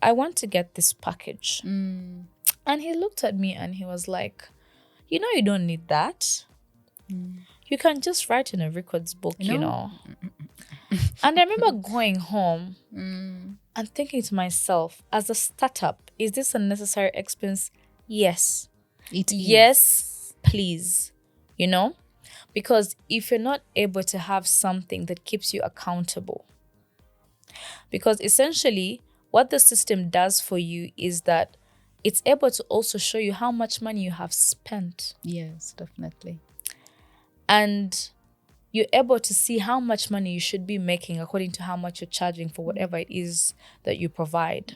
I want to get this package. And he looked at me and he was like, you don't need that. You can just write in a records book, And I remember going home and thinking to myself, as a startup, is this a necessary expense? Yes. It is. Yes, please. Because if you're not able to have something that keeps you accountable, because essentially what the system does for you is that it's able to also show you how much money you have spent. Yes, definitely. And you're able to see how much money you should be making according to how much you're charging for whatever it is that you provide.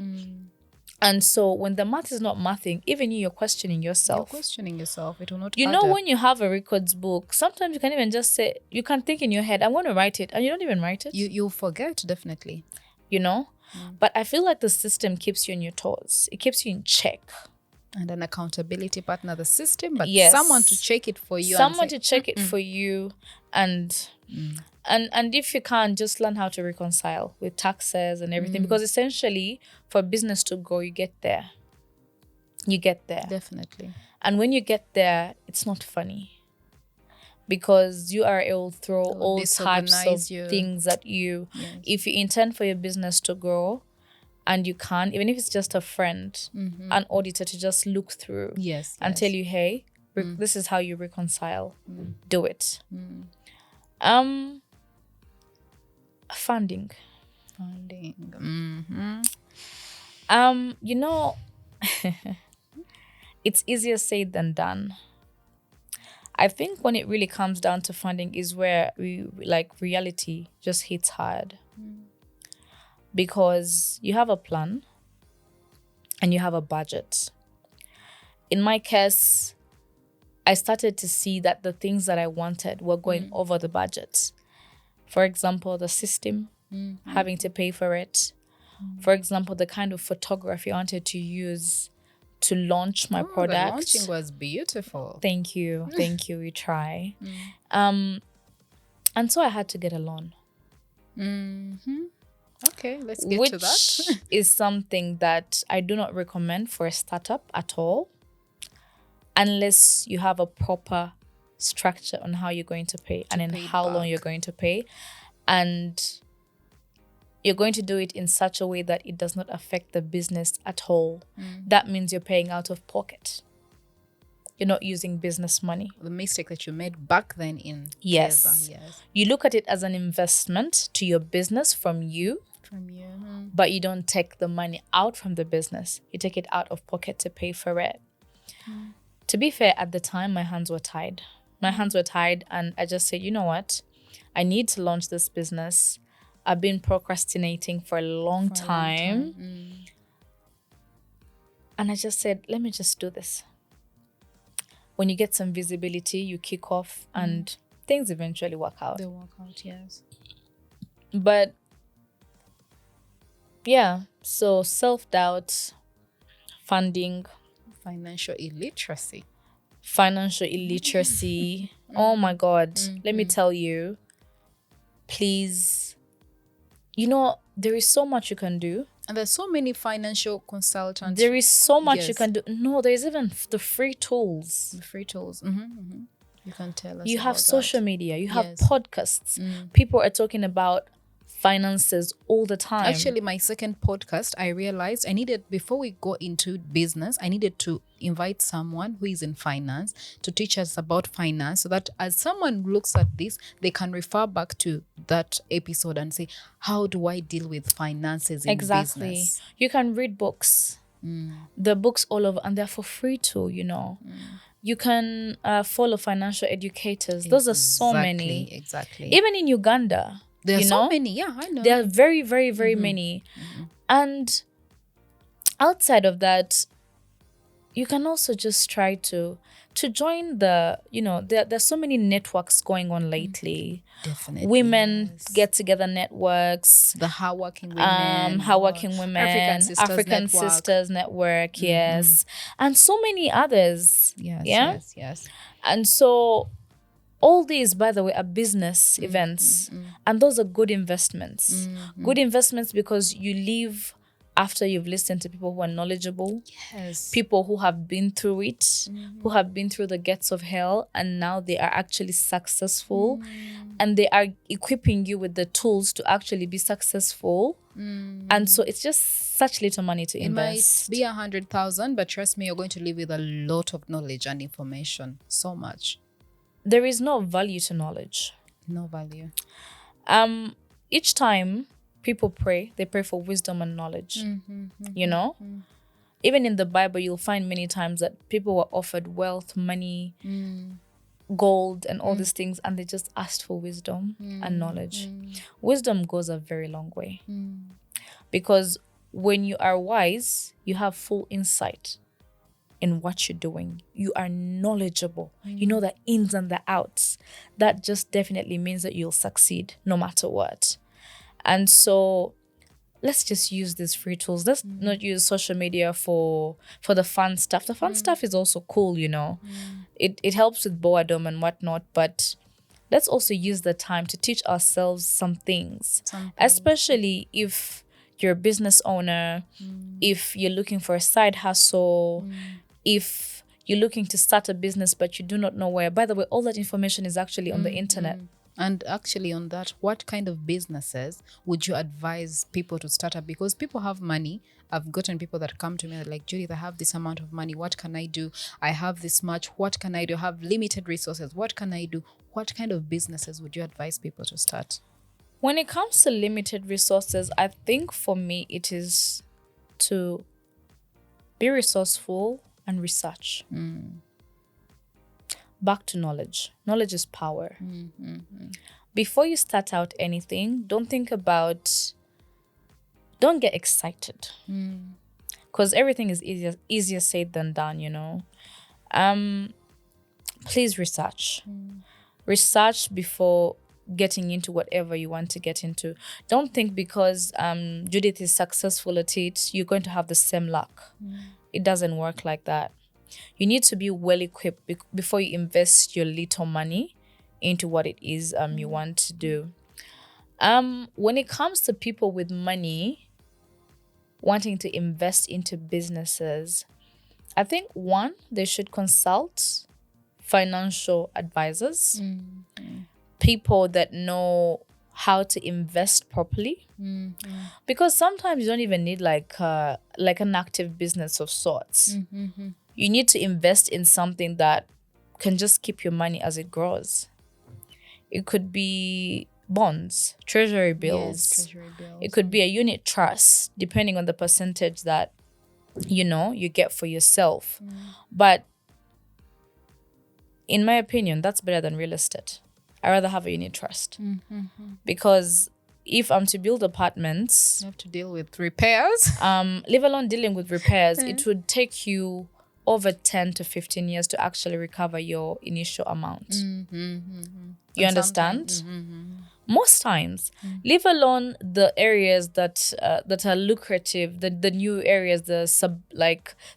And so when the math is not mathing, even you're questioning yourself. It will not when you have a records book, sometimes you can even just say, you can think in your head, I'm going to write it, and you don't even write it. You'll forget, definitely. But I feel like the system keeps you on your toes. It keeps you in check. And an accountability partner, the system, but yes. someone to check it for you. Someone to check it for you. And if you can't, just learn how to reconcile with taxes and everything. Because essentially, for business to grow, you get there. Definitely. And when you get there, it's not funny. Because you are able to throw all types of things at you. Yes. If you intend for your business to grow, and you can't, even if it's just a friend, an auditor to just look through and tell you, hey, this is how you reconcile. Do it. Funding. Funding. Mm-hmm. You know, it's easier said than done. I think when it really comes down to funding is where reality just hits hard. Because you have a plan and you have a budget. In my case, I started to see that the things that I wanted were going over the budget. For example, the system, having to pay for it. For example, the kind of photography I wanted to use to launch my product. The launching was beautiful. Thank you. Thank you. We try. And so I had to get a loan. Okay, let's get to that. Which is something that I do not recommend for a startup at all, unless you have a proper structure on how you're going to pay and then how long you're going to pay. And you're going to do it in such a way that it does not affect the business at all. That means you're paying out of pocket. You're not using business money. The mistake that you made back then in yes. You look at it as an investment to your business from you. But you don't take the money out from the business. You take it out of pocket to pay for it. To be fair, at the time, my hands were tied. And I just said, you know what? I need to launch this business. I've been procrastinating for a long time. And I just said, let me just do this. When you get some visibility, you kick off and things eventually work out. They work out, yes. But yeah, so self-doubt, funding. Financial illiteracy. Oh my God. Let me tell you, please, you know, there is so much you can do. And there's so many financial consultants. There is so much you can do. No, there's even the free tools. You can tell us. You have social media. You have podcasts. People are talking about finances all the time. Actually, my second podcast, I realized before we go into business, I needed to invite someone who is in finance to teach us about finance, so that as someone looks at this, they can refer back to that episode and say, how do I deal with finances in business? You can read books. The books all over, and they're for free too, you know. You can follow financial educators. Those are so many. Exactly. Even in Uganda. There are so many, yeah, I know. There are very, very, very many. And outside of that, you can also just try to join there's so many networks going on lately. Definitely. Women get together networks. The hardworking women. African Sisters Network, yes. And so many others. Yes. And so all these, by the way, are business events. And those are good investments. Good investments because you leave after you've listened to people who are knowledgeable. Yes. People who have been through it, who have been through the gates of hell, and now they are actually successful. And they are equipping you with the tools to actually be successful. And so it's just such little money to invest. It might be 100,000, but trust me, you're going to leave with a lot of knowledge and information. So much. There is no value to knowledge. No value. Each time people pray, they pray for wisdom and knowledge. You know? Even in the Bible, you'll find many times that people were offered wealth, money, gold, and all these things, and they just asked for wisdom and knowledge. Wisdom goes a very long way. Because when you are wise, you have full insight in what you're doing. You are knowledgeable. You know the ins and the outs. That just definitely means that you'll succeed no matter what. And so let's just use these free tools. Let's not use social media for the fun stuff. The fun stuff is also cool, you know. It helps with boredom and whatnot, but let's also use the time to teach ourselves some things. Especially if you're a business owner, if you're looking for a side hustle, if you're looking to start a business but you do not know where. By the way, all that information is actually on the internet. And actually on that, what kind of businesses would you advise people to start up? Because people have money. I've gotten people that come to me like, Judith, I have this amount of money. What can I do? I have this much. What can I do? I have limited resources. What can I do? What kind of businesses would you advise people to start? When it comes to limited resources, I think for me it is to be resourceful and research. Back to knowledge. Knowledge is power. Before you start out anything, don't get excited. Because everything is easier said than done, you know. Please research. Research before getting into whatever you want to get into. Don't think because Judith is successful at it, you're going to have the same luck. It doesn't work like that. You need to be well equipped before you invest your little money into what it is you want to do. When it comes to people with money wanting to invest into businesses, I think one, they should consult financial advisors, people that know how to invest properly, because sometimes you don't even need like an active business of sorts. You need to invest in something that can just keep your money as it grows. It could be bonds, treasury bills. Yes, treasury bills. It could be a unit trust, depending on the percentage that you get for yourself. But in my opinion, that's better than real estate. I rather have a unit trust because if I'm to build apartments, You have to deal with repairs. leave alone dealing with repairs, it would take you over 10 to 15 years to actually recover your initial amount. You understand? Most times, leave alone the areas that are lucrative, the new areas, the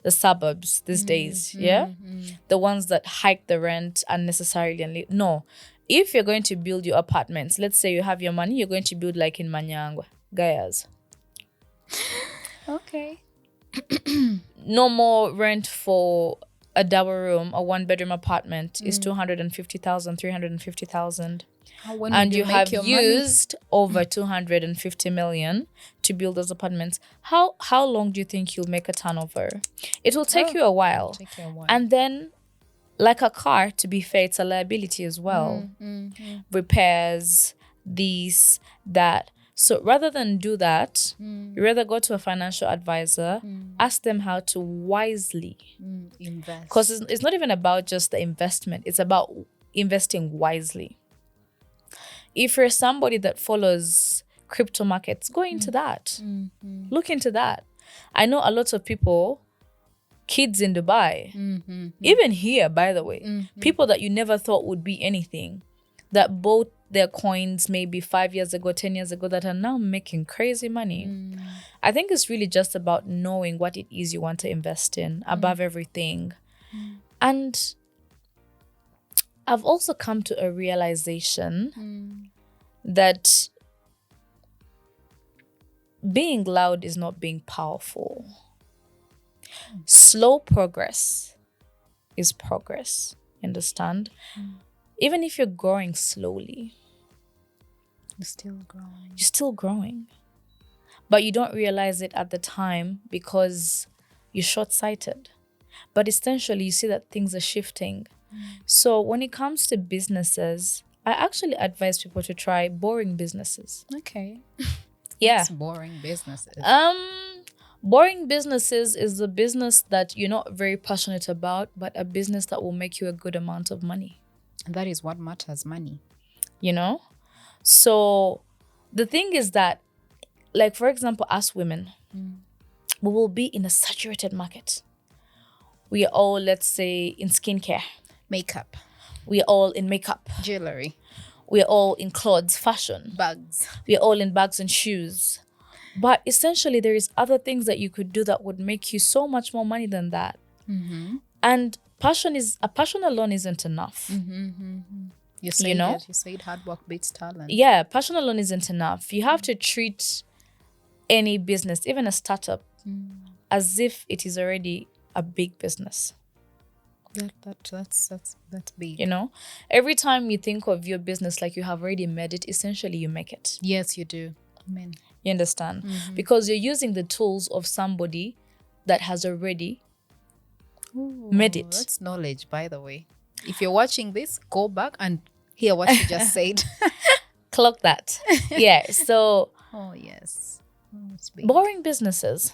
suburbs these days, the ones that hike the rent unnecessarily and no. If you're going to build your apartments, let's say you have your money, you're going to build like in Manyangwa, Gayas. Okay. No more rent for a double room, a one-bedroom apartment is 250,000, 350,000. And you have used over 250 million to build those apartments. How long do you think you'll make a turnover? It will take you a while. And then, like a car, to be fair, it's a liability as well. Repairs, this, that. So rather than do that, you rather go to a financial advisor, ask them how to wisely invest. Because it's not even about just the investment. It's about investing wisely. If you're somebody that follows crypto markets, go into that. Look into that. I know a lot of people, kids in Dubai, even here, by the way, people that you never thought would be anything, that bought their coins maybe 5 years ago, 10 years ago, that are now making crazy money. I think it's really just about knowing what it is you want to invest in above everything. And I've also come to a realization that being loud is not being powerful. Slow progress is progress. Understand? Even if you're growing slowly, You're still growing. you're still growing. But you don't realize it at the time because you're short-sighted. But essentially, you see that things are shifting. So when it comes to businesses, I actually advise people to try boring businesses. Okay. Yeah. It's boring businesses. Boring businesses is the business that you're not very passionate about, but a business that will make you a good amount of money. And that is what matters, money. You know? So the thing is that, like, for example, us women, we will be in a saturated market. We are all, let's say, in skincare. Makeup. We are all in makeup. Jewelry. We are all in clothes, fashion. Bags. We are all in bags and shoes. But essentially, there is other things that you could do that would make you so much more money than that. And passion alone isn't enough. You said that. You said hard work beats talent. Yeah, passion alone isn't enough. You have to treat any business, even a startup, as if it is already a big business. That's big. You know, every time you think of your business like you have already made it, essentially you make it. Yes, you do. Amen. You understand? Because you're using the tools of somebody that has already made it. That's knowledge, by the way. If you're watching this, go back and hear what you just said. Clock that. Yeah. So Oh, yes. Oh, it's big. boring businesses.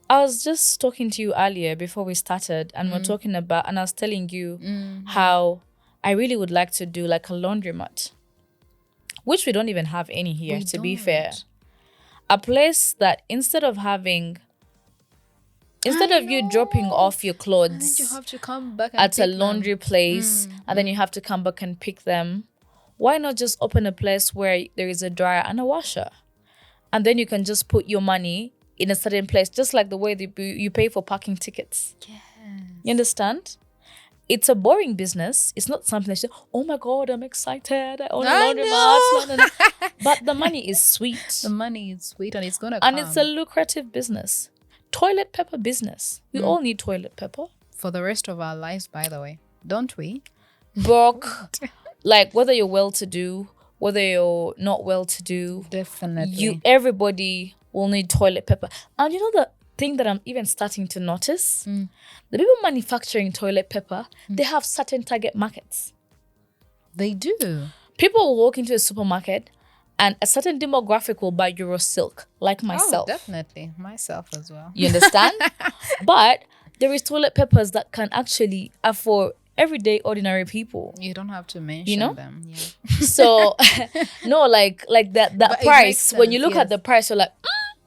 I was just talking to you earlier before we started, and we're talking about, and I was telling you how I really would like to do like a laundromat, which we don't even have any here, We to be don't. fair. A place that instead of you dropping off your And then clothes you have to come back and at a pick laundry them. place and then you have to come back and pick them, why not just open a place where there is a dryer and a washer? And then you can just put your money in a certain place, just like the way you pay for parking tickets. Yes. You understand? It's a boring business. It's not something that you say, oh my God, I'm excited. I own a I laundromat. know. No. But the money is sweet. The money is sweet and it's gonna And come it's a lucrative business. Toilet paper business. We all need toilet paper. for the rest of our lives, by the way. Don't we? Broke. Like whether you're well to do, whether you're not well to do, Definitely. everybody will need toilet paper. And you know the thing that I'm even starting to notice? The people manufacturing toilet paper, they have certain target markets. They do. People will walk into a supermarket and a certain demographic will buy Euro Silk, like myself. Oh, definitely. Myself as well. You understand? But there is toilet papers that can actually are for everyday ordinary people. You don't have to mention know? them. Yeah. So no, like that But it price. makes When you sense, look at yes. the price, you're like,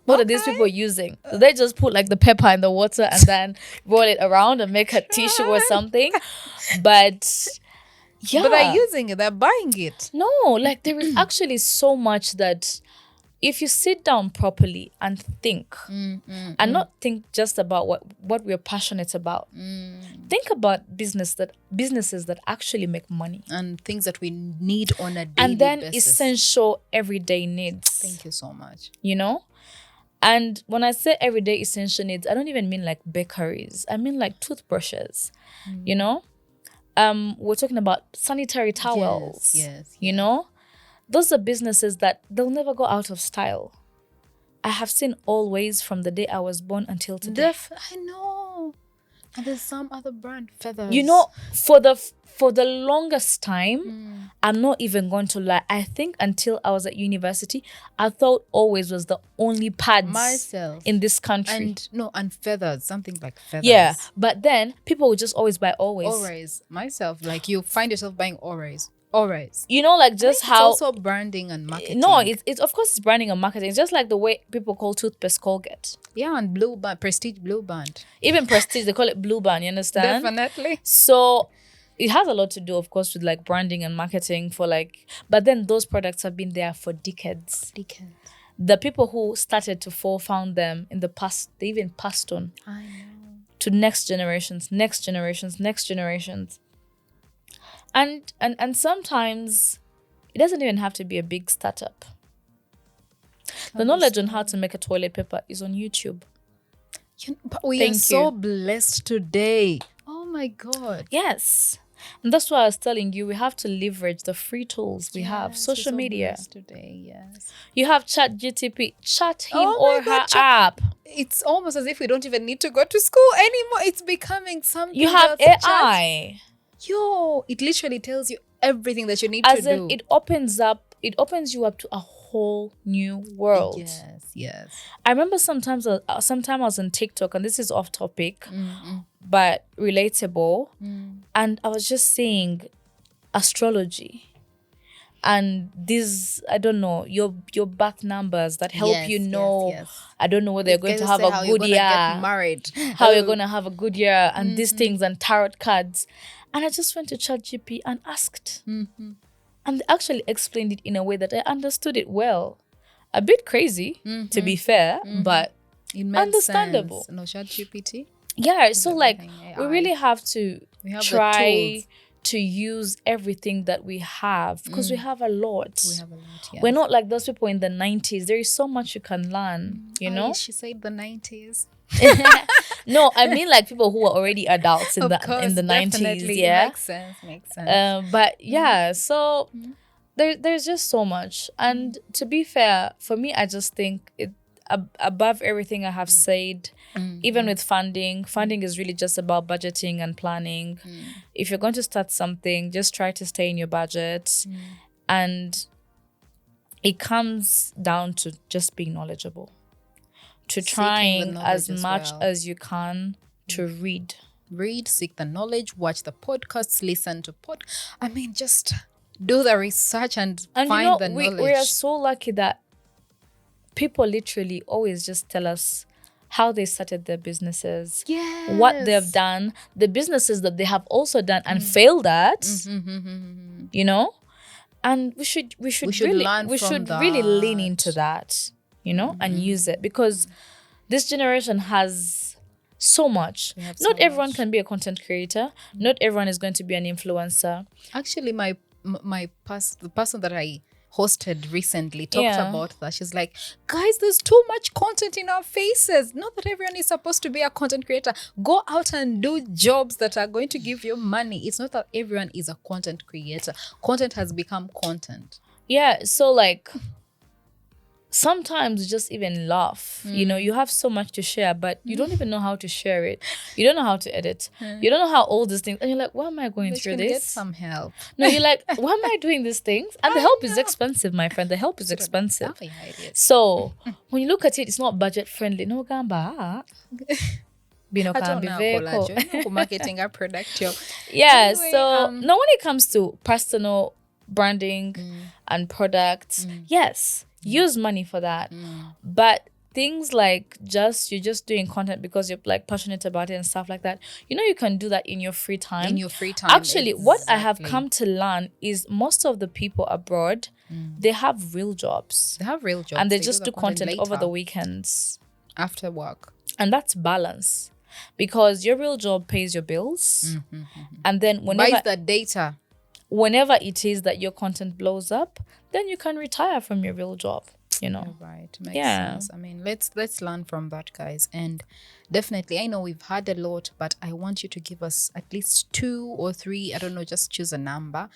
what are these people using? So they just put like the pepper in the water and then roll it around and make a tissue or something. But yeah, But they're using it. They're buying it. no, like there is actually so much that if you sit down properly and think and not think just about what we're passionate about, think about businesses that actually make money And things that we need on a daily and then basis. essential everyday needs. Thank you so much. You know? And when I say everyday essential needs, I don't even mean like bakeries. I mean like toothbrushes. You know? We're talking about sanitary towels. Yes. You know? Those are businesses that they'll never go out of style. I have seen Always from the day I was born until today. I know. And there's some other brand, Feathers. You know, for the longest time, I'm not even going to lie. I think until I was at university, I thought Always was the only pads Myself. in this country. And Feathers, something like Feathers. Yeah, but then people would just always buy Always. Always. Myself, like you find yourself buying Always. Always. You know, like just how It's also branding and marketing. no, it's of course it's branding and marketing. It's just like the way people call toothpaste Colgate. Yeah, and Blue Band, Prestige Blue Band. Even Prestige, they call it Blue Band. You understand? Definitely. So it has a lot to do, of course, with like branding and marketing for like. But then those products have been there for decades. The people who started to found them in the past, they even passed on I know. to next generations. And sometimes it doesn't even have to be a big startup. The knowledge on how to make a toilet paper is on YouTube. But we Thank are so you. blessed today. Oh my God. Yes. And that's why I was telling you, we have to leverage the free tools we have. Yes, Social we're so media. blessed today, yes. You have ChatGTP. Chat him Oh my or God, her app. It's almost as if we don't even need to go to school anymore. It's becoming something. You have else. AI. Yo, it literally tells you everything that you need As to in, do. it opens you up to a whole new world. Yes. I remember sometime I was on TikTok, and this is off topic, but relatable. And I was just seeing astrology and these, I don't know, your birth numbers that help you know. Yes. I don't know whether you're going to have a good year, get married, how you're going to have a good year, and these things, and tarot cards. And I just went to ChatGPT and asked. And they actually explained it in a way that I understood it well. A bit crazy, to be fair, but it makes understandable. sense. No, ChatGPT. Yeah, so like everything we AI. really have to We have the try tools. to use everything that we have, because we have a lot. We have a lot. Yes. We're not like those people in the 90s. There is so much you can learn, you know? She said the 90s. No, I mean like people who are already adults in Of the course, 90s, definitely. yeah. Makes sense. But yeah, so there's just so much. And to be fair, for me, I just think it above everything I have said, even with funding is really just about budgeting and planning. If you're going to start something, just try to stay in your budget. And it comes down to just being knowledgeable, to Seeking the trying as knowledge as much well. as you can to read. Read, seek the knowledge, watch the podcasts, listen to I mean, just do the research and And find the we knowledge. are so lucky that people literally always just tell us how they started their businesses, what they've done, the businesses that they have also done and failed at, you know? And we should really learn from really lean that. into that, and use it, because this generation has so much. We have Not so everyone much. can be a content creator. Not everyone is going to be an influencer. Actually, the person that I hosted recently talked Yeah. about that. She's like, guys, there's too much content in our faces. Not that everyone is supposed to be a content creator. Go out and do jobs that are going to give you money. It's not that everyone is a content creator. Content has become content. Yeah, so like sometimes you just even laugh. You have so much to share, but you don't even know how to share it. You don't know how to edit. You don't know how all these things, and you're like, why am I going But you through can get this? some help. No, you're like, why am I doing these things? And the help is expensive, my friend. The help is expensive. Oh, yeah, it is. So when you look at it, it's not budget friendly. No gamba. Bino Hata can be very cool. marketing a product job. Yeah, Anyway, so now when it comes to personal branding and products, yes, use money for that. But things like you're just doing content because you're like passionate about it and stuff like that, you can do that in your free time. in your free time. Actually, what I have exactly. come to learn is most of the people abroad, they have real jobs. They have real jobs. And they just do content over the later, weekends. after work. And that's balance. Because your real job pays your bills. And then Buys the data. whenever it is that your content blows up, then you can retire from your real job, You're right. Makes Yeah. sense. I mean, let's learn from that, guys. And definitely, I know we've had a lot, but I want you to give us at least 2 or 3, I don't know, just choose a number,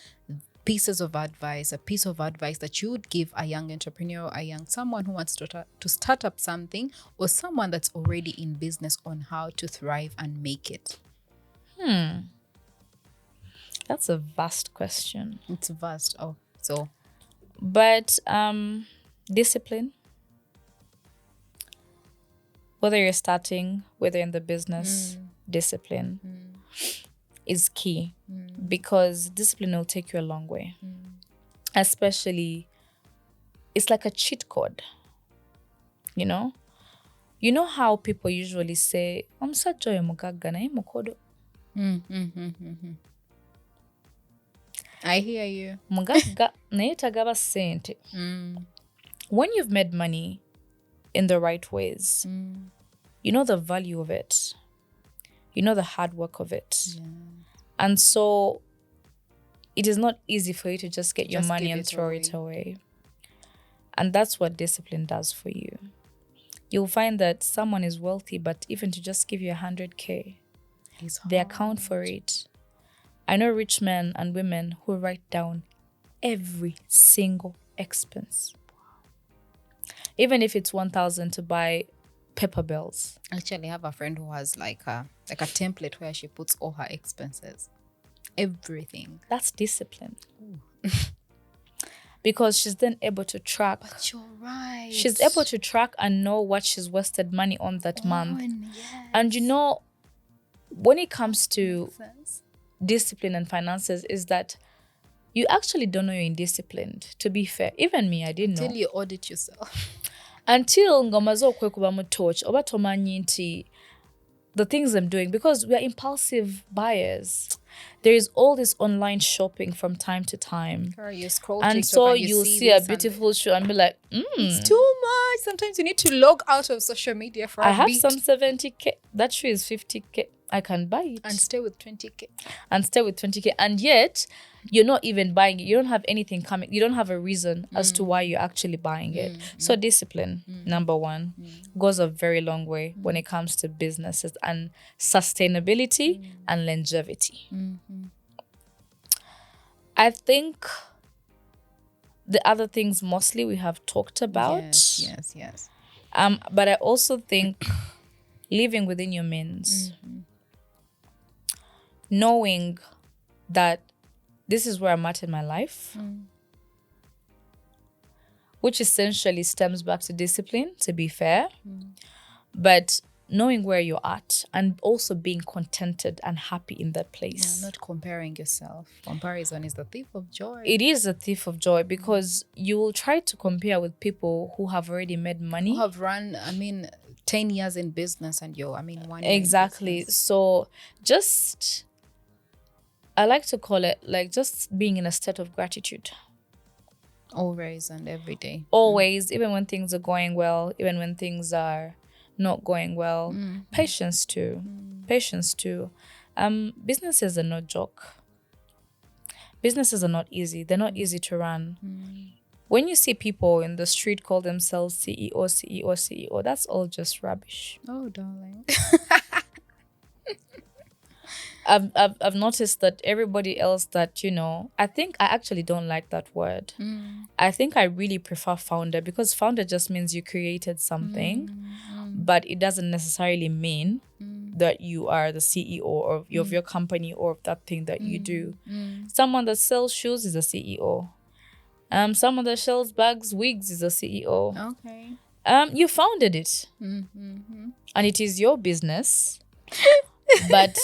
pieces of advice, a piece of advice that you would give a young entrepreneur, someone who wants to start up something, or someone that's already in business, on how to thrive and make it. That's a vast question. It's vast. Oh, so But discipline. Whether you're starting, whether in the business, discipline is key, because discipline will take you a long way. Especially, it's like a cheat code. You know how people usually say, I'm such a mugaga na mukodo. I hear you. Mugaga na yetagaba sente. When you've made money in the right ways, you know the value of it. You know the hard work of it. Yeah. And so it is not easy for you to just get your money and throw it away. And that's what discipline does for you. You'll find that someone is wealthy, but even to just give you 100K, they account for it. I know rich men and women who write down every single expense. Even if it's 1,000 to buy paper bills. Actually, I have a friend who has like a template where she puts all her expenses. Everything. That's discipline. Because she's then able to track. But you're right. She's able to track and know what she's wasted money on that month. Yes. And when it comes to discipline and finances, is that you actually don't know you're indisciplined. To be fair, even me, I didn't know. Until you audit yourself. Until ngoma zo kwekuba mu torch oba tomanyi nti the things I'm doing, because we are impulsive buyers. There is all this online shopping from time to time. Girl, you scroll and TikTok so and you'll see a beautiful shoe and be like, it's too much. Sometimes you need to log out of social media for I a have bit. some 70K. That shoe is 50K. I can buy it. And stay with 20K. And yet, you're not even buying it. You don't have anything coming. You don't have a reason as to why you're actually buying it. So discipline, number one, goes a very long way when it comes to businesses and sustainability and longevity. I think the other things mostly we have talked about. Yes. But I also think living within your means. Knowing that this is where I'm at in my life. which essentially stems back to discipline, to be fair, but knowing where you're at and also being contented and happy in that place. Not comparing yourself. Comparison is the thief of joy. It is a thief of joy because you will try to compare with people who have already made money. Who have run, 10 years in business and 1 year Exactly. So just, I like to call it like just being in a state of gratitude. Always and every day. Always, even when things are going well, even when things are not going well. Patience too. Patience too. Businesses are no joke. Businesses are not easy. They're not easy to run. When you see people in the street call themselves CEO, CEO, CEO, that's all just rubbish. Oh, darling. I've noticed that everybody else that, I think I actually don't like that word. I think I really prefer founder, because founder just means you created something, but it doesn't necessarily mean that you are the CEO of your company or of that thing that you do. Someone that sells shoes is a CEO. Someone that sells bags, wigs is a CEO. Okay. You founded it. And it is your business. But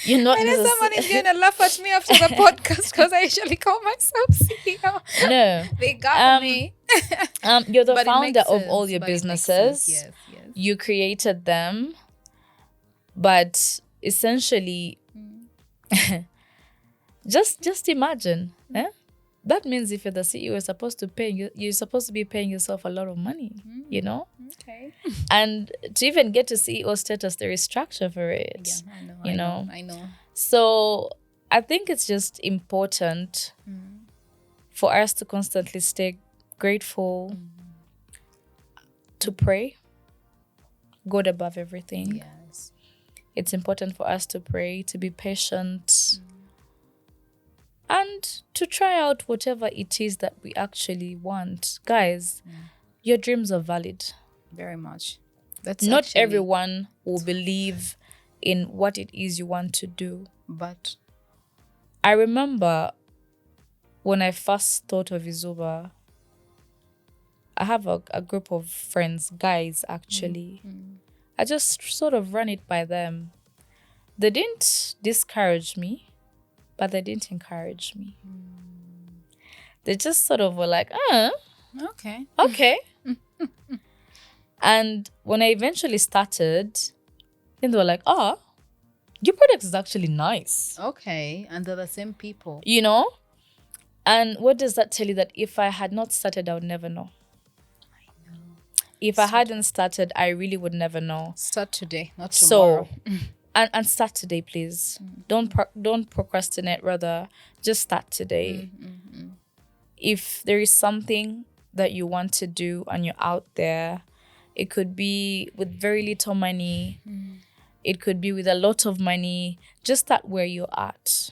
you're not necessarily... someone is going to laugh at me after the podcast because I usually call myself CEO. No. They got me. You're the founder of all your businesses. Yes. You created them. But essentially, just imagine. That means if you're the CEO, you're supposed to be paying yourself a lot of money, Okay. And to even get to CEO status, there is structure for it. Yeah, I know. So I think it's just important for us to constantly stay grateful, to pray, God above everything. Yes. It's important for us to pray, to be patient, and to try out whatever it is that we actually want. Guys, your dreams are valid. Very much. Not everyone will believe in what it is you want to do. But I remember when I first thought of Izuba, I have a group of friends, guys actually. I just sort of ran it by them. They didn't discourage me, but they didn't encourage me. They just sort of were like, okay. And when I eventually started, then they were like, your product is actually nice. Okay. And they're the same people. And what does that tell you? That if I had not started, I would never know. I know. If I hadn't started, I really would never know. Start today, not tomorrow. So, and start today, please. Don't procrastinate. Rather, just start today. If there is something that you want to do and you're out there, it could be with very little money. It could be with a lot of money. Just start where you're at.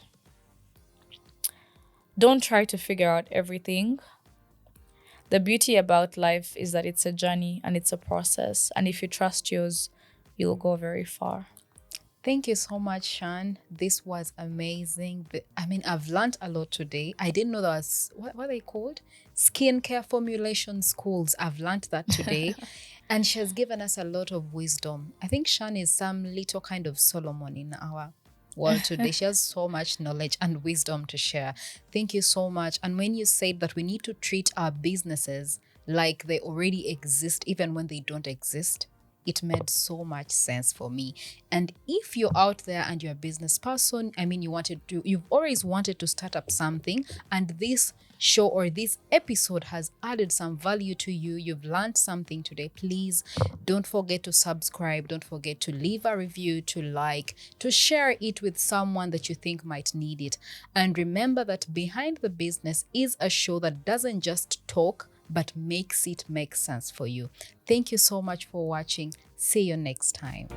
Don't try to figure out everything. The beauty about life is that it's a journey and it's a process. And if you trust yours, you'll go very far. Thank you so much, Shan. This was amazing. I've learned a lot today. I didn't know there was, what are they called? Skincare formulation schools. I've learned that today. And she has given us a lot of wisdom. I think Shan is some little kind of Solomon in our world today. She has so much knowledge and wisdom to share. Thank you so much. And when you said that we need to treat our businesses like they already exist, even when they don't exist, it made so much sense for me. And if you're out there and you're a business person, you've always wanted to start up something, and this show or this episode has added some value to you, you've learned something today, please don't forget to subscribe. Don't forget to leave a review, to like, to share it with someone that you think might need it. And remember that Behind the Business is a show that doesn't just talk, but makes it make sense for you. Thank you so much for watching. See you next time.